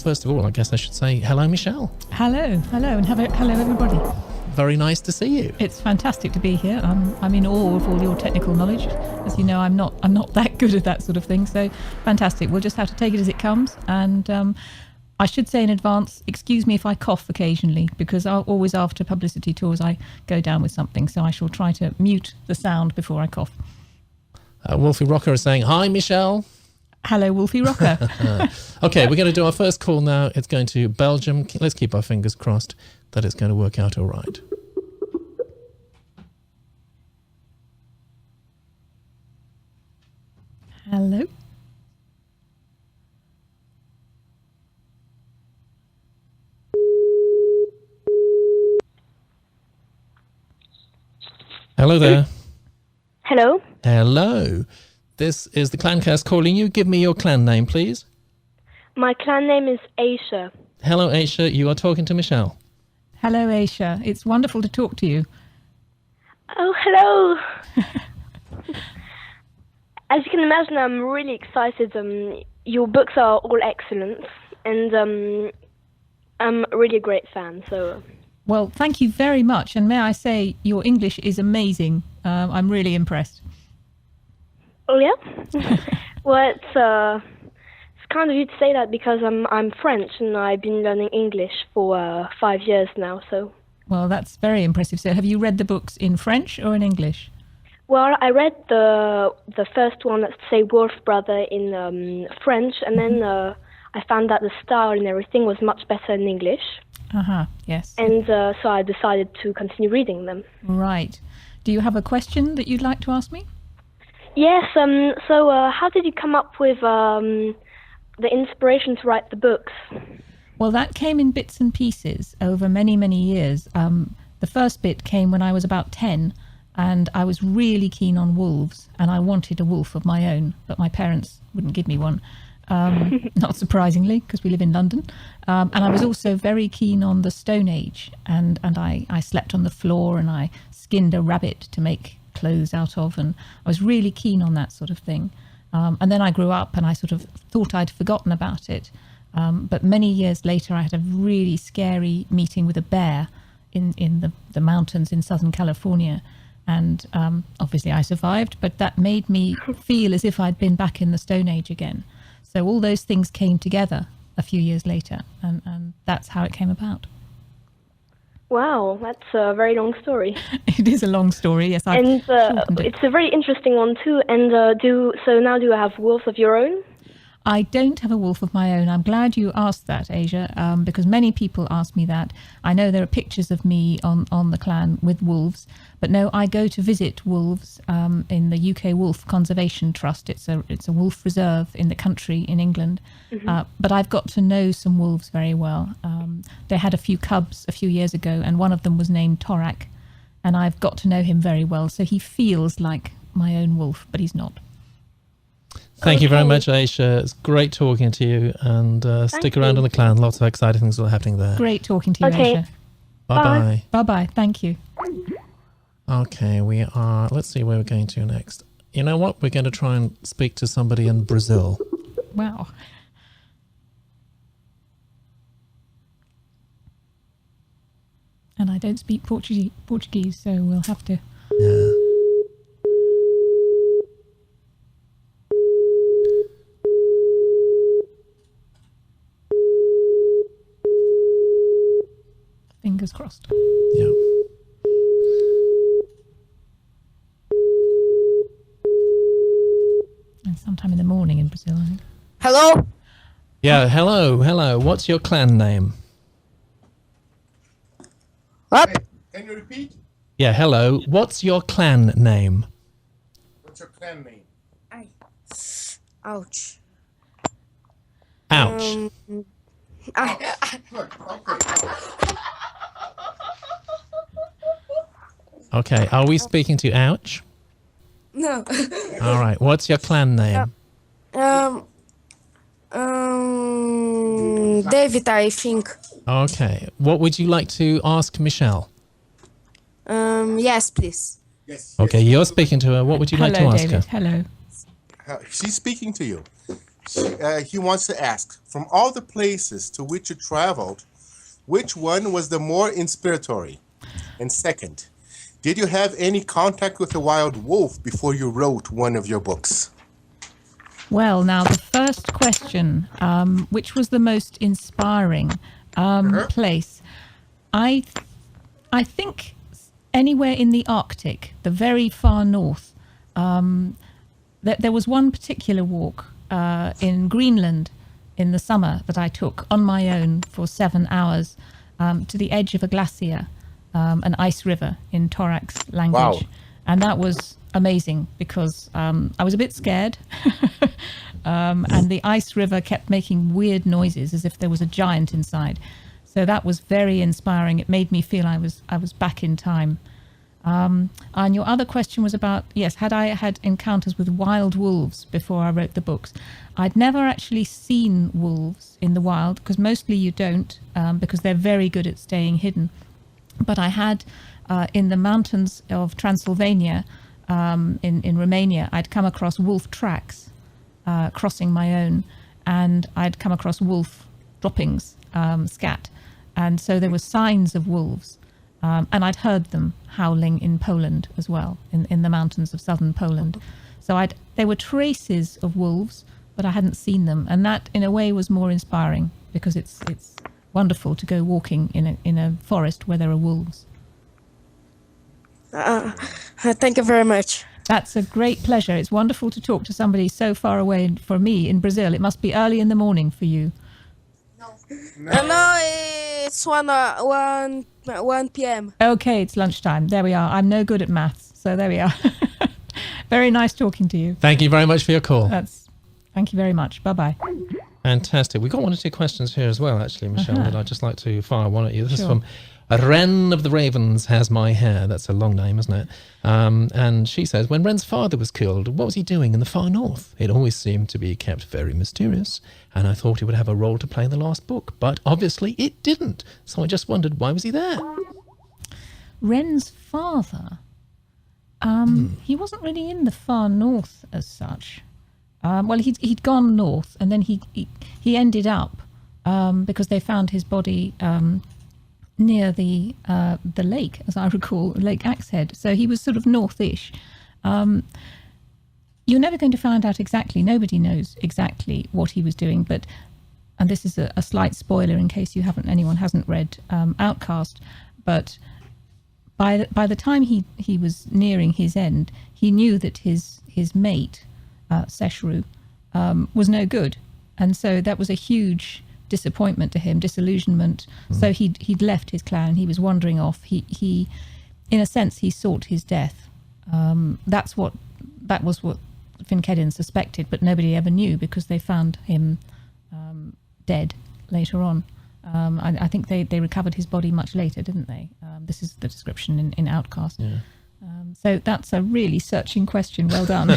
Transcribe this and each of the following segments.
first of all, I guess I should say hello, Michelle. Hello, and hello, everybody. Very nice to see you. It's fantastic to be here. I'm in awe of all your technical knowledge. As you know, I'm not that good at that sort of thing. So fantastic. We'll just have to take it as it comes. And I should say in advance, excuse me if I cough occasionally, because always after publicity tours I go down with something. So I shall try to mute the sound before I cough. Wolfie Rocker is saying, hi, Michelle. Hello, Wolfie Rocker. Okay, we're going to do our first call now. It's going to Belgium. Let's keep our fingers crossed that it's going to work out all right. Hello. Hello there. Hello. Hello. This is the Clancast calling you. Give me your clan name, please. My clan name is Aisha. Hello, Aisha. You are talking to Michelle. Hello, Aisha. It's wonderful to talk to you. Oh, hello. As you can imagine, I'm really excited. Your books are all excellent, and I'm really a great fan. So, well, thank you very much. And may I say, your English is amazing. I'm really impressed. Oh yeah. Well, it's kind of you to say that because I'm French and I've been learning English for 5 years now. So. Well, that's very impressive. So, have you read the books in French or in English? Well, I read the first one, let's say Wolf Brother, in French, and then I found that the style and everything was much better in English. Yes. And so I decided to continue reading them. Right. Do you have a question that you'd like to ask me? Yes. So how did you come up with the inspiration to write the books? Well, that came in bits and pieces over many, many years. The first bit came when I was about 10, and I was really keen on wolves, and I wanted a wolf of my own, but my parents wouldn't give me one, not surprisingly, because we live in London. And I was also very keen on the Stone Age, and I slept on the floor, and I skinned a rabbit to make clothes out of, and I was really keen on that sort of thing. And then I grew up, and I sort of thought I'd forgotten about it. But many years later, I had a really scary meeting with a bear in the mountains in Southern California. And obviously I survived, but that made me feel as if I'd been back in the Stone Age again. So all those things came together a few years later, and that's how it came about. Wow, that's a very long story. It is a long story, yes. And it's a very interesting one too. And do you have wolves of your own? I don't have a wolf of my own. I'm glad you asked that, Asia, because many people ask me that. I know there are pictures of me on the clan with wolves, but no, I go to visit wolves in the UK Wolf Conservation Trust. It's a wolf reserve in the country in England. Mm-hmm. But I've got to know some wolves very well. They had a few cubs a few years ago, and one of them was named Torak, and I've got to know him very well. So he feels like my own wolf, but he's not. Thank you very much, Aisha. It's great talking to you, and stick around on the clan. Lots of exciting things are happening there. Great talking to you, Aisha. Bye-bye. Bye-bye. Thank you. Okay, let's see where we're going to next. You know what? We're going to try and speak to somebody in Brazil. Wow. And I don't speak Portuguese, so we'll have to... Yeah. Fingers crossed. Yeah. And sometime in the morning in Brazil, I think. Hello? Yeah, hello. What's your clan name? What? Hey, can you repeat? Yeah, hello. What's your clan name? What's your clan name? Ouch. Ouch. Look, okay. Okay, are we speaking to Ouch? No. All right, what's your clan name? David, I think. Okay, what would you like to ask Michelle? Yes, please. Yes. Okay, you're speaking to her. What would you like to Hello, ask David. her? Hello. She's speaking to you. he wants to ask, from all the places to which you traveled, which one was the more inspiratory? And second, did you have any contact with a wild wolf before you wrote one of your books? Well, now the first question, which was the most inspiring place? I think anywhere in the Arctic, the very far north. There was one particular walk in Greenland in the summer that I took on my own for 7 hours to the edge of a glacier, an ice river in Torak's language. Wow. And that was amazing because I was a bit scared. And the ice river kept making weird noises as if there was a giant inside. So that was very inspiring. It made me feel I was back in time. And your other question was about, yes, had I had encounters with wild wolves before I wrote the books? I'd never actually seen wolves in the wild, because mostly you don't, because they're very good at staying hidden. But I had, in the mountains of Transylvania, in Romania, I'd come across wolf tracks crossing my own, and I'd come across wolf droppings, scat. And so there were signs of wolves. And I'd heard them howling in Poland as well, in the mountains of southern Poland. So there were traces of wolves, but I hadn't seen them. And that, in a way, was more inspiring, because it's wonderful to go walking in a forest where there are wolves. Thank you very much. That's a great pleasure. It's wonderful to talk to somebody so far away. For me, in Brazil, it must be early in the morning for you. No, it's 1 p.m. Okay, it's lunchtime. There we are. I'm no good at maths, so there we are. Very nice talking to you. Thank you very much for your call. Thank you very much. Bye-bye. Fantastic. We've got one or two questions here as well, actually, Michelle, that I'd just like to fire one at you. This is Sure. from Renn of the Ravens Has My Hair. That's a long name, isn't it? And she says, when Renn's father was killed, what was he doing in the far north? It always seemed to be kept very mysterious, and I thought he would have a role to play in the last book, but obviously it didn't. So I just wondered, why was he there? Renn's father, he wasn't really in the far north as such. Well, he'd gone north, and then he ended up, because they found his body near the lake, as I recall, Lake Axehead. So he was sort of northish. You're never going to find out exactly. Nobody knows exactly what he was doing. And this is a slight spoiler in case anyone hasn't read Outcast. But by the time he was nearing his end, he knew that his mate, Seshru, was no good, and so that was a huge disappointment to him, disillusionment. So he'd left his clan. He was wandering off. He in a sense, he sought his death. That was what Finkedin suspected, but nobody ever knew, because they found him dead later on. I think they recovered his body much later, didn't they? This is the description in Outcast. Yeah. So that's a really searching question. Well done.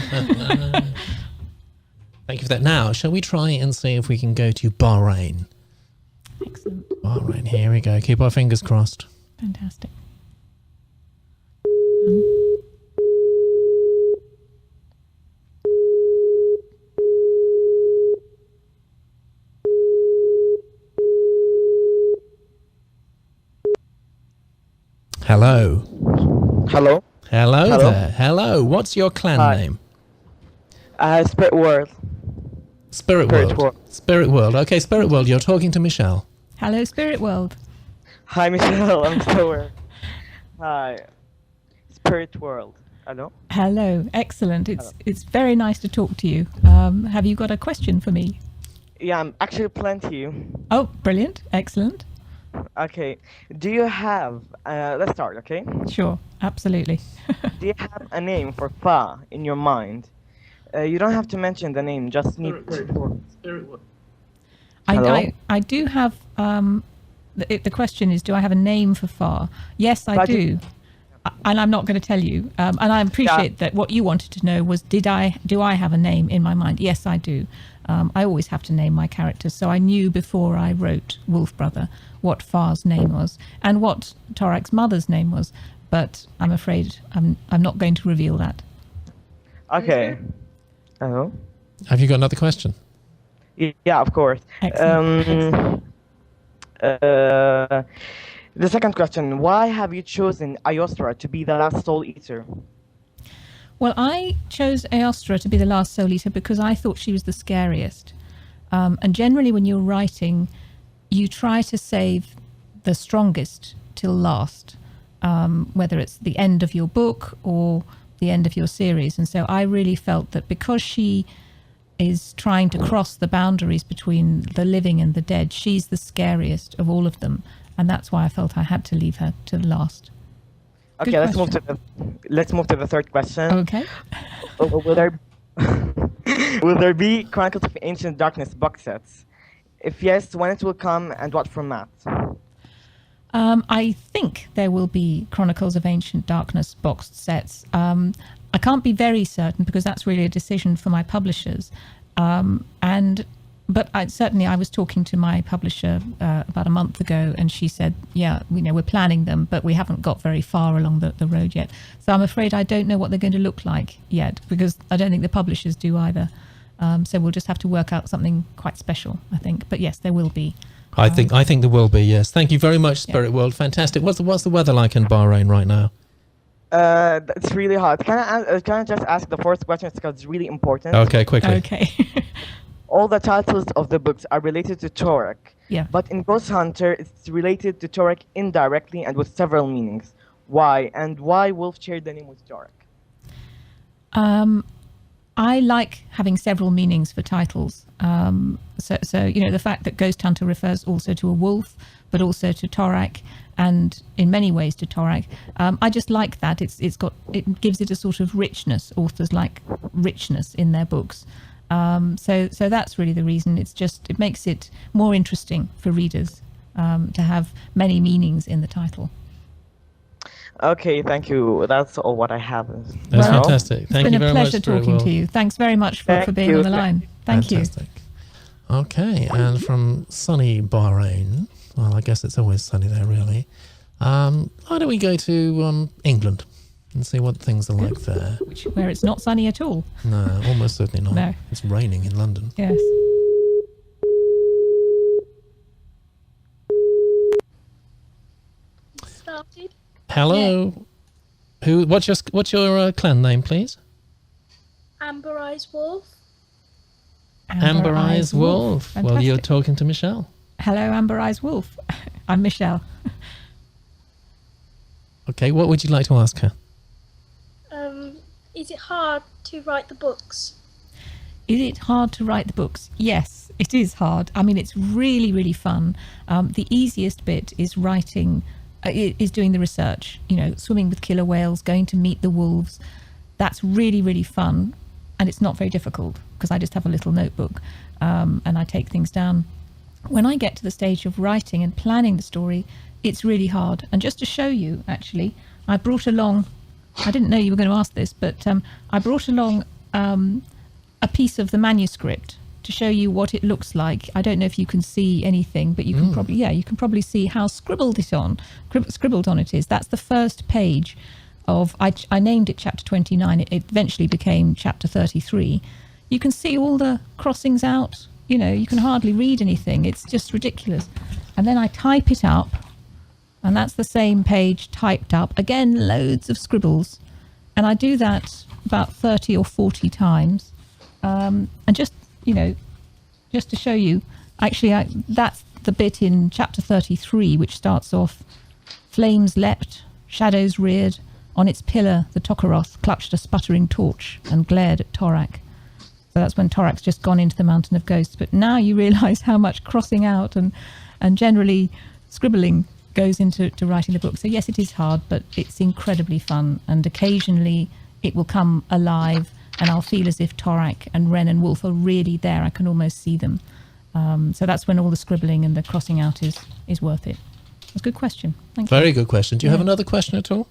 Thank you for that. Now, shall we try and see if we can go to Bahrain? Excellent. Bahrain, here we go. Keep our fingers crossed. Fantastic. Hello. Hello. Hello Hello. there. Hello. What's your clan Hi. name? Spirit World. Spirit Spirit World. World. Spirit World. Okay, Spirit World, you're talking to Michelle. Hello, Spirit World. Hi, Michelle. I'm Torak. Hi. Spirit World. Hello. Hello. Excellent. It's very nice to talk to you. Have you got a question for me? Yeah, I'm actually planning to you. Oh, brilliant. Excellent. Okay. Do you have? Let's start. Okay. Sure. Absolutely. Do you have a name for Fa in your mind? You don't have to mention the name. Just need. Hello? I do have. The question is, do I have a name for Far? Yes, I But do. And I'm not going to tell you. And I appreciate that what you wanted to know was, do I have a name in my mind? Yes, I do. I always have to name my characters. So I knew before I wrote Wolf Brother what Far's name was and what Torak's mother's name was. But I'm afraid I'm not going to reveal that. Okay. Hello. Have you got another question? Yeah, of course. Excellent. The second question, why have you chosen Eostra to be the last soul eater? Well, I chose Eostra to be the last soul eater because I thought she was the scariest. And generally when you're writing, you try to save the strongest till last, whether it's the end of your book or the end of your series. And so I really felt that because she is trying to cross the boundaries between the living and the dead, she's the scariest of all of them. And that's why I felt I had to leave her to the last. Okay, let's move to the third question. Okay. Will there be Chronicles of Ancient Darkness box sets? If yes, when it will come and what format? I think there will be Chronicles of Ancient Darkness boxed sets. I can't be very certain because that's really a decision for my publishers. But I was talking to my publisher about a month ago, and she said, yeah, we're planning them, but we haven't got very far along the road yet. So I'm afraid I don't know what they're going to look like yet, because I don't think the publishers do either. So we'll just have to work out something quite special, I think. But yes, there will be. I think there will be, yes. Thank you very much, Spirit World. Fantastic. What's the weather like in Bahrain right now? It's really hot. Can I just ask the fourth question because it's really important? Okay, quickly. Okay. All the titles of the books are related to Torak. Yeah. But in Ghost Hunter, it's related to Torak indirectly and with several meanings. Why? And why Wolf shared the name with Torak? I like having several meanings for titles. So the fact that Ghost Hunter refers also to a wolf, but also to Torak, and in many ways to Torak. I just like that. It gives it a sort of richness. Authors like richness in their books. So that's really the reason. It makes it more interesting for readers to have many meanings in the title. Okay, thank you. That's all what I have. That's fantastic. Thank you very much. It's been a pleasure talking to you. Thanks very much for being on the line. Thank you. Okay, and from sunny Bahrain, well, I guess it's always sunny there, really. Why don't we go to England and see what things are like there? Where it's not sunny at all. No, almost certainly not. No. It's raining in London. Yes. Started. Hello. Yeah. What's your clan name, please? Amber Eyes Wolf. Amber Eyes Wolf. Well, you're talking to Michelle. Hello, Amber Eyes Wolf. I'm Michelle. Okay, what would you like to ask her? Is it hard to write the books? Is it hard to write the books? Yes, it is hard. I mean, it's really, really fun. The easiest bit is writing, is doing the research, swimming with killer whales, going to meet the wolves. That's really, really fun. And it's not very difficult because I just have a little notebook and I take things down. When I get to the stage of writing and planning the story, it's really hard. And just to show you, actually, I brought along, I didn't know you were going to ask this, but I brought along a piece of the manuscript to show you what it looks like. I don't know if you can see anything, but you can probably see how scribbled on it is. That's the first page of, I named it chapter 29. It eventually became chapter 33. You can see all the crossings out. You can hardly read anything. It's just ridiculous. And then I type it up, and that's the same page typed up. Again, loads of scribbles. And I do that about 30 or 40 times. And just to show you, actually, that's the bit in chapter 33, which starts off, flames leapt, shadows reared, on its pillar the Tokaroth clutched a sputtering torch and glared at Torak. So that's when Torak's just gone into the Mountain of Ghosts. But now you realise how much crossing out and generally scribbling goes into writing the book. So yes, it is hard, but it's incredibly fun. And occasionally it will come alive and I'll feel as if Torak and Renn and Wolf are really there. I can almost see them. So that's when all the scribbling and the crossing out is worth it. That's a good question. Thank you. Very good question. Do you have another question at all?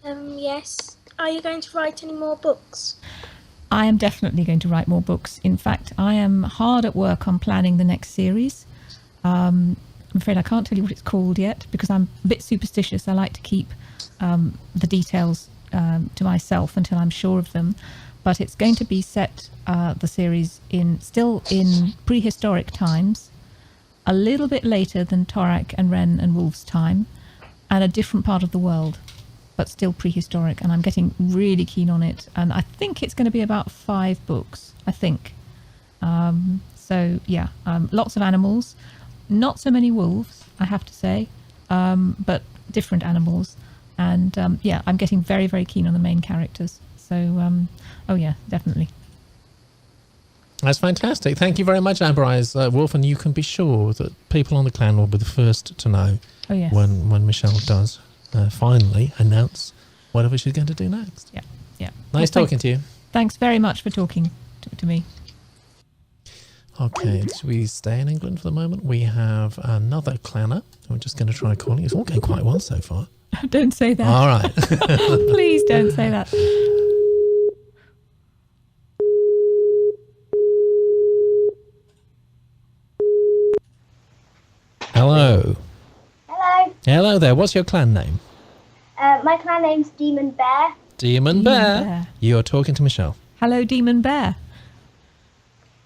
Yes. Are you going to write any more books? I am definitely going to write more books. In fact, I am hard at work on planning the next series. I'm afraid I can't tell you what it's called yet because I'm a bit superstitious. I like to keep the details to myself until I'm sure of them. but it's going to be set, the series, still in prehistoric times, a little bit later than Torak and Renn and Wolf's time, and a different part of the world, but still prehistoric. And I'm getting really keen on it. And I think it's going to be about 5 books, I think. So, yeah, lots of animals. Not so many wolves, I have to say, but different animals. And, yeah, I'm getting very, very keen on the main characters. So, oh, yeah, definitely. That's fantastic. Thank you very much, Amber Eyes Wolf, and you can be sure that people on the clan will be the first to know when Michelle does finally announce whatever she's going to do next. Yeah, yeah. Nice talking to you. Thanks very much for talking to me. Okay, should we stay in England for the moment? We have another clanner. We're just going to try calling. It's all going quite well so far. Don't say that. All right. Please don't say that. Hello. Hello. Hello there. What's your clan name? My clan name's Demon Bear. Demon Bear. You're talking to Michelle. Hello, Demon Bear.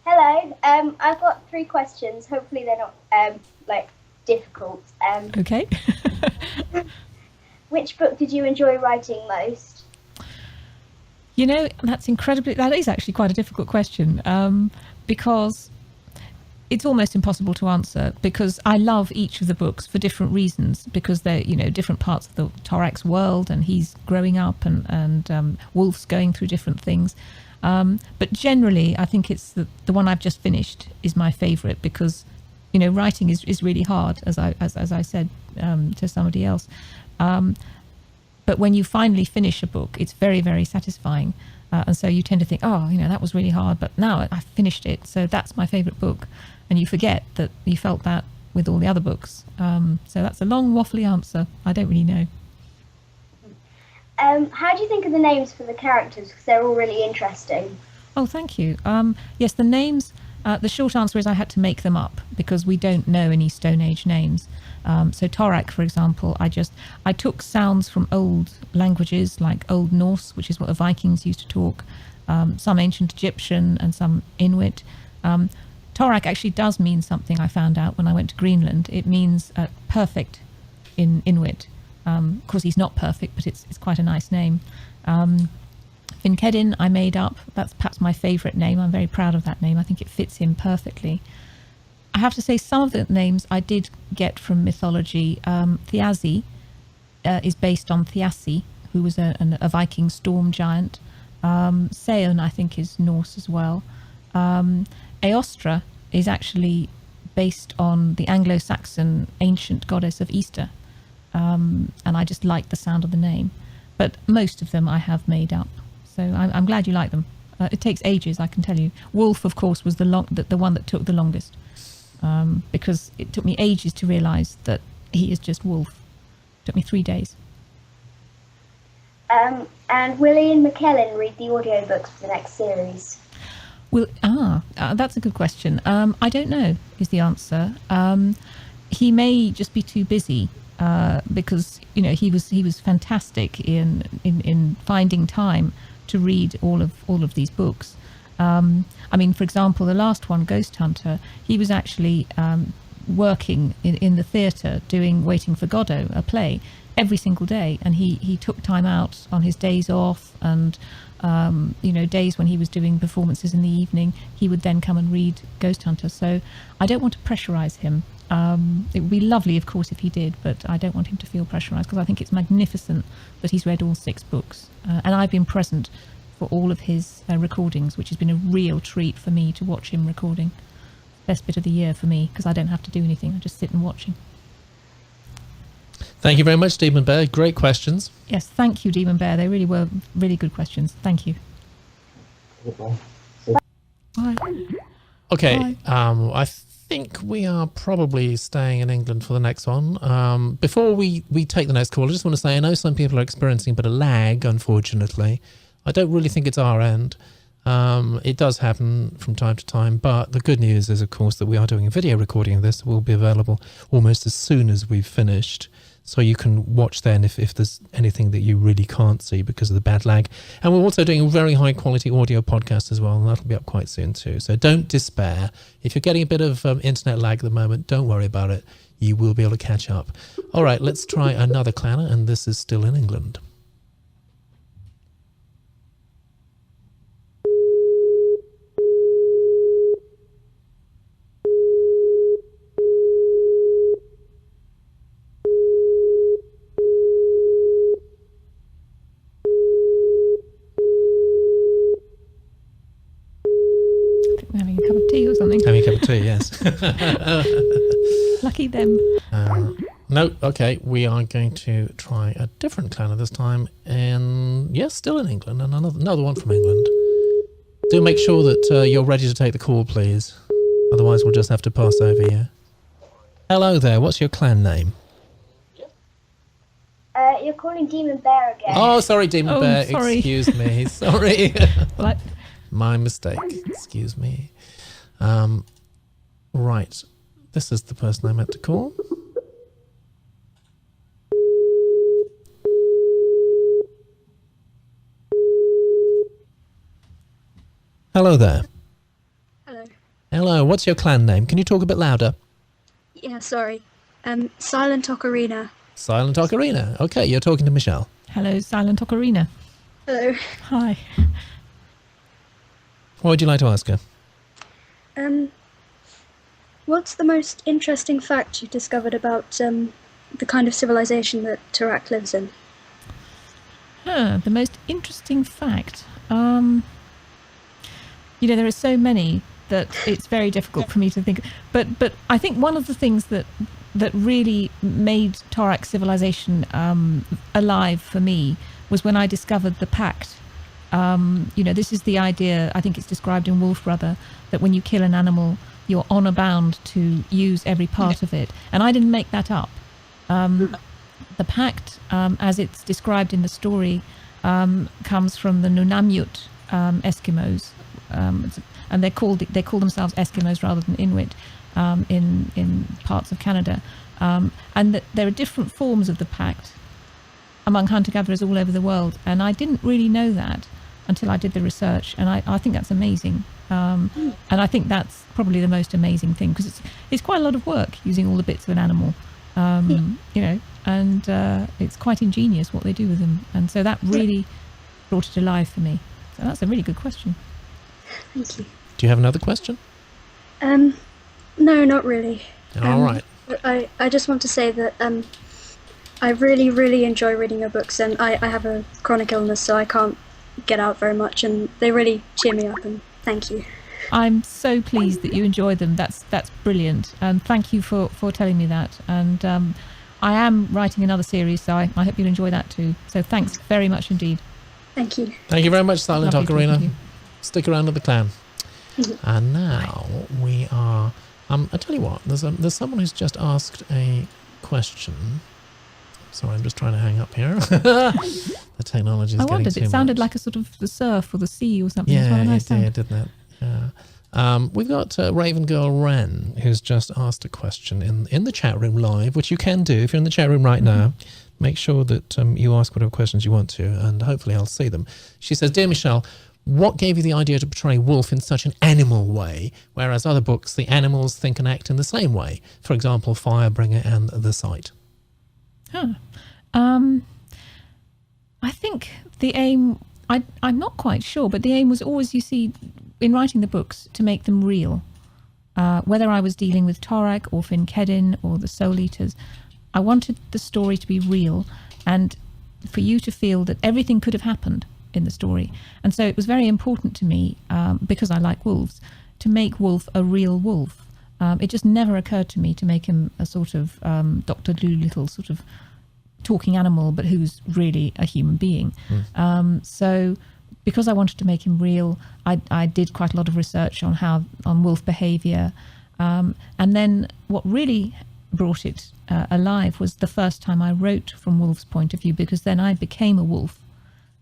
Hello. I've got 3 questions. Hopefully they're not difficult. Okay. Which book did you enjoy writing most? You know, that is actually quite a difficult question, because it's almost impossible to answer, because I love each of the books for different reasons, because they're, different parts of the Torak's world, and he's growing up, and Wolf's going through different things. But generally, I think it's the one I've just finished is my favourite, because, writing is really hard, as I said to somebody else. But when you finally finish a book, it's very, very satisfying. And so you tend to think, that was really hard, but now I've finished it. So that's my favourite book. And you forget that you felt that with all the other books. So that's a long, waffly answer. I don't really know. How do you think of the names for the characters? Because they're all really interesting. Oh, thank you. Yes, the names, the short answer is I had to make them up, because we don't know any Stone Age names. So Torak, for example, I took sounds from old languages like Old Norse, which is what the Vikings used to talk, some ancient Egyptian and some Inuit. Torak actually does mean something I found out when I went to Greenland. It means perfect in Inuit. Of course, he's not perfect, but it's quite a nice name. Finkedin I made up. That's perhaps my favourite name. I'm very proud of that name. I think it fits him perfectly. I have to say some of the names I did get from mythology. Thiazi is based on Thiassi, who was a Viking storm giant. Seon, I think, is Norse as well. Eostra is actually based on the Anglo-Saxon ancient goddess of Easter. And I just like the sound of the name. But most of them I have made up. So I'm glad you like them. It takes ages, I can tell you. Wolf, of course, was the one that took the longest. Because it took me ages to realise that he is just Wolf. It took me 3 days. And will Ian McKellen read the audiobooks for the next series? That's a good question. I don't know is the answer. He may just be too busy, because he was fantastic in finding time to read all of these books. For example, the last one, Ghost Hunter, he was actually working in the theatre doing Waiting for Godot, a play, every single day, and he took time out on his days off, and days when he was doing performances in the evening, he would then come and read Ghost Hunter. So I don't want to pressurise him. It would be lovely, of course, if he did, but I don't want him to feel pressurised, because I think it's magnificent that he's read all 6 books. And I've been present for all of his recordings, which has been a real treat for me to watch him recording. Best bit of the year for me, because I don't have to do anything. I just sit and watch him. Thank you very much, Demon Bear. Great questions. Yes, thank you, Demon Bear. They really were really good questions. Thank you. Bye. Okay, Bye. I think we are probably staying in England for the next one. Before we take the next call, I just want to say I know some people are experiencing a bit of lag, unfortunately. I don't really think it's our end. It does happen from time to time, but the good news is, of course, that we are doing a video recording of this. It will be available almost as soon as we've finished. So you can watch then if there's anything that you really can't see because of the bad lag. And we're also doing a very high quality audio podcast as well, and that'll be up quite soon too. So don't despair. If you're getting a bit of internet lag at the moment, don't worry about it. You will be able to catch up. All right, let's try another clanner, and this is still in England. Having a cup of tea or something. Having a cup of tea, yes. Lucky them. No, okay, we are going to try a different clanner this time. And yes, still in England, and another one from England. Do make sure that you're ready to take the call, please. Otherwise, we'll just have to pass over you. Hello there, what's your clan name? You're calling Demon Bear again. Oh, sorry, Demon Bear. Sorry. Excuse me. Sorry. What? My mistake. Excuse me. Right. This is the person I meant to call. Hello there. Hello. Hello. What's your clan name? Can you talk a bit louder? Yeah, sorry. Silent Ocarina. Silent Ocarina. Okay, you're talking to Michelle. Hello, Silent Ocarina. Hello. Hi. What would you like to ask her? What's the most interesting fact you discovered about the kind of civilization that Torak lives in? The most interesting fact. There are so many that it's very difficult for me to think. But I think one of the things that really made Torak civilization alive for me was when I discovered the Pact. This is the idea, I think it's described in Wolf Brother, that when you kill an animal, you're honor bound to use every part of it. And I didn't make that up. The Pact, as it's described in the story, comes from the Nunamut Eskimos. And they call themselves Eskimos rather than Inuit in parts of Canada. And that there are different forms of the Pact among hunter-gatherers all over the world. And I didn't really know that until I did the research. And I think that's amazing. And I think that's probably the most amazing thing, because it's quite a lot of work using all the bits of an animal, and it's quite ingenious what they do with them. And so that really brought it alive for me. So that's a really good question. Thank you. Do you have another question? No, not really. All right. But I just want to say that I really, really enjoy reading your books, and I have a chronic illness, so I can't get out very much, and they really cheer me up, and thank you. I'm so pleased that you enjoy them. That's brilliant, and thank you for telling me that. And I am writing another series, so I hope you'll enjoy that too. So thanks very much indeed. Thank you. Thank you very much, Silent Lovely talking to Ocarina. you. Stick around with the clan. And now we are... I tell you what, there's someone who's just asked a question. Sorry, I'm just trying to hang up here. The technology is I getting wondered, too it sounded much. like a sort of the surf or the sea or something. Yeah, Nice it sound. did, didn't it? Yeah. We've got Raven Girl Renn, who's just asked a question in the chat room live, which you can do if you're in the chat room right now. Make sure that you ask whatever questions you want to, and hopefully I'll see them. She says, "Dear Michelle, what gave you the idea to portray Wolf in such an animal way, whereas other books, the animals think and act in the same way? For example, Firebringer and The Sight." I think the aim, I'm not quite sure, but the aim was always, you see, in writing the books, to make them real. Whether I was dealing with Torak or Finkedin or the Soul Eaters, I wanted the story to be real and for you to feel that everything could have happened in the story. And so it was very important to me, because I like wolves, to make Wolf a real wolf. It just never occurred to me to make him a sort of Dr. Dolittle sort of talking animal, but who's really a human being. So because I wanted to make him real, I did quite a lot of research on wolf behavior. And then what really brought it alive was the first time I wrote from Wolf's point of view, because then I became a wolf.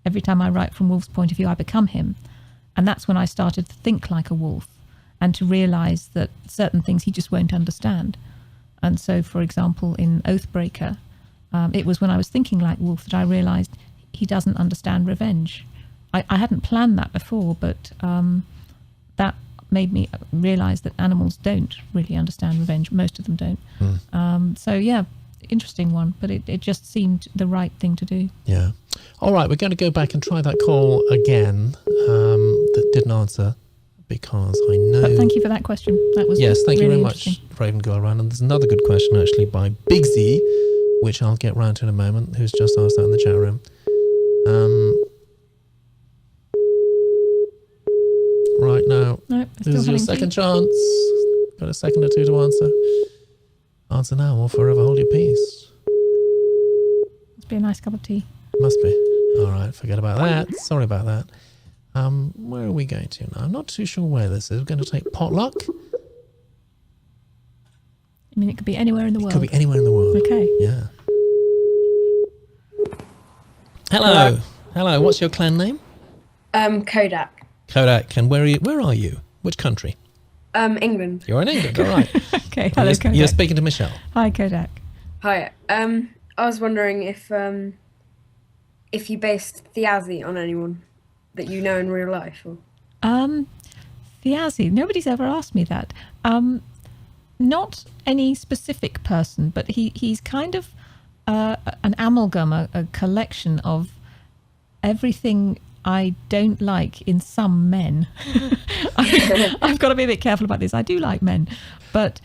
Every time I write from Wolf's point of view, I become him. And that's when I started to think like a wolf and to realize that certain things he just won't understand. And so, for example, in Oathbreaker, It was when I was thinking like Wolf that I realised he doesn't understand revenge. I hadn't planned that before, but that made me realise that animals don't really understand revenge. Most of them don't. So yeah, interesting one, but it just seemed the right thing to do. Yeah. All right, we're going to go back and try that call again that didn't answer because I know... But thank you for that question. That was Yes, thank you really very much, Raven Girl Run. And there's another good question actually by Bigsy, which I'll get round to in a moment, who's just asked that in the chat room. Right now, this is your second chance. Got a second or two to answer. Answer now or forever hold your peace. Must be a nice cup of tea. Must be. All right, forget about that. Sorry about that. Where are we going to now? I'm not too sure where this is. We're going to take potluck. I mean, it could be anywhere in the world. It could be anywhere in the world. Okay. Yeah. Hello. Hello. What's your clan name? Kodak. Kodak. And where are you? Which country? England. You're in England. All right. Okay. Hello, Kodak. You're speaking to Michelle. Hi, Kodak. Hi. I was wondering if you based Thiazi on anyone that you know in real life, or Thiazi. Nobody's ever asked me that. Not any specific person, but he's kind of an amalgam, a collection of everything I don't like in some men. I've got to be a bit careful about this. I do like men, but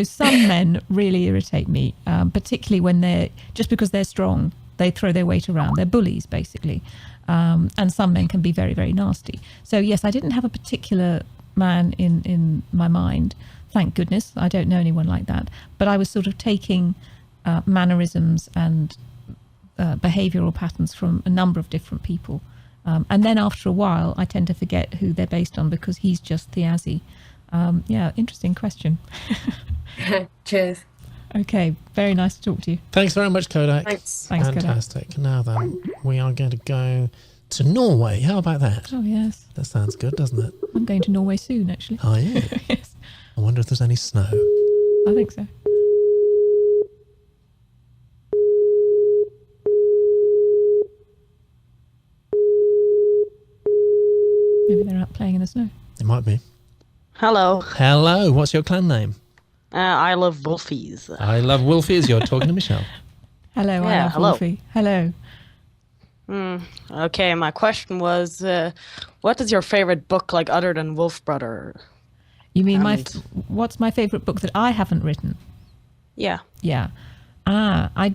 some men really irritate me, particularly when just because they're strong, they throw their weight around. They're bullies, basically. And some men can be very, very nasty. So yes, I didn't have a particular man in my mind. Thank goodness. I don't know anyone like that. But I was sort of taking mannerisms and behavioural patterns from a number of different people. And then after a while, I tend to forget who they're based on because he's just Thiazi. Yeah, interesting question. Cheers. Okay, very nice to talk to you. Thanks very much, Kodak. Thanks. Fantastic. Kodak. Now then, we are going to go to Norway. How about that? Oh, yes. That sounds good, doesn't it? I'm going to Norway soon, actually. Oh, yeah? Yes. I wonder if there's any snow. I think so. Maybe they're out playing in the snow. It might be. Hello. Hello. What's your clan name? I love Wolfies. I love Wolfies. You're talking to Michelle. Hello, I love Wolfie. Hello. Okay, my question was, what is your favorite book, like, other than Wolf Brother? You mean what's my favourite book that I haven't written? Yeah. Yeah. I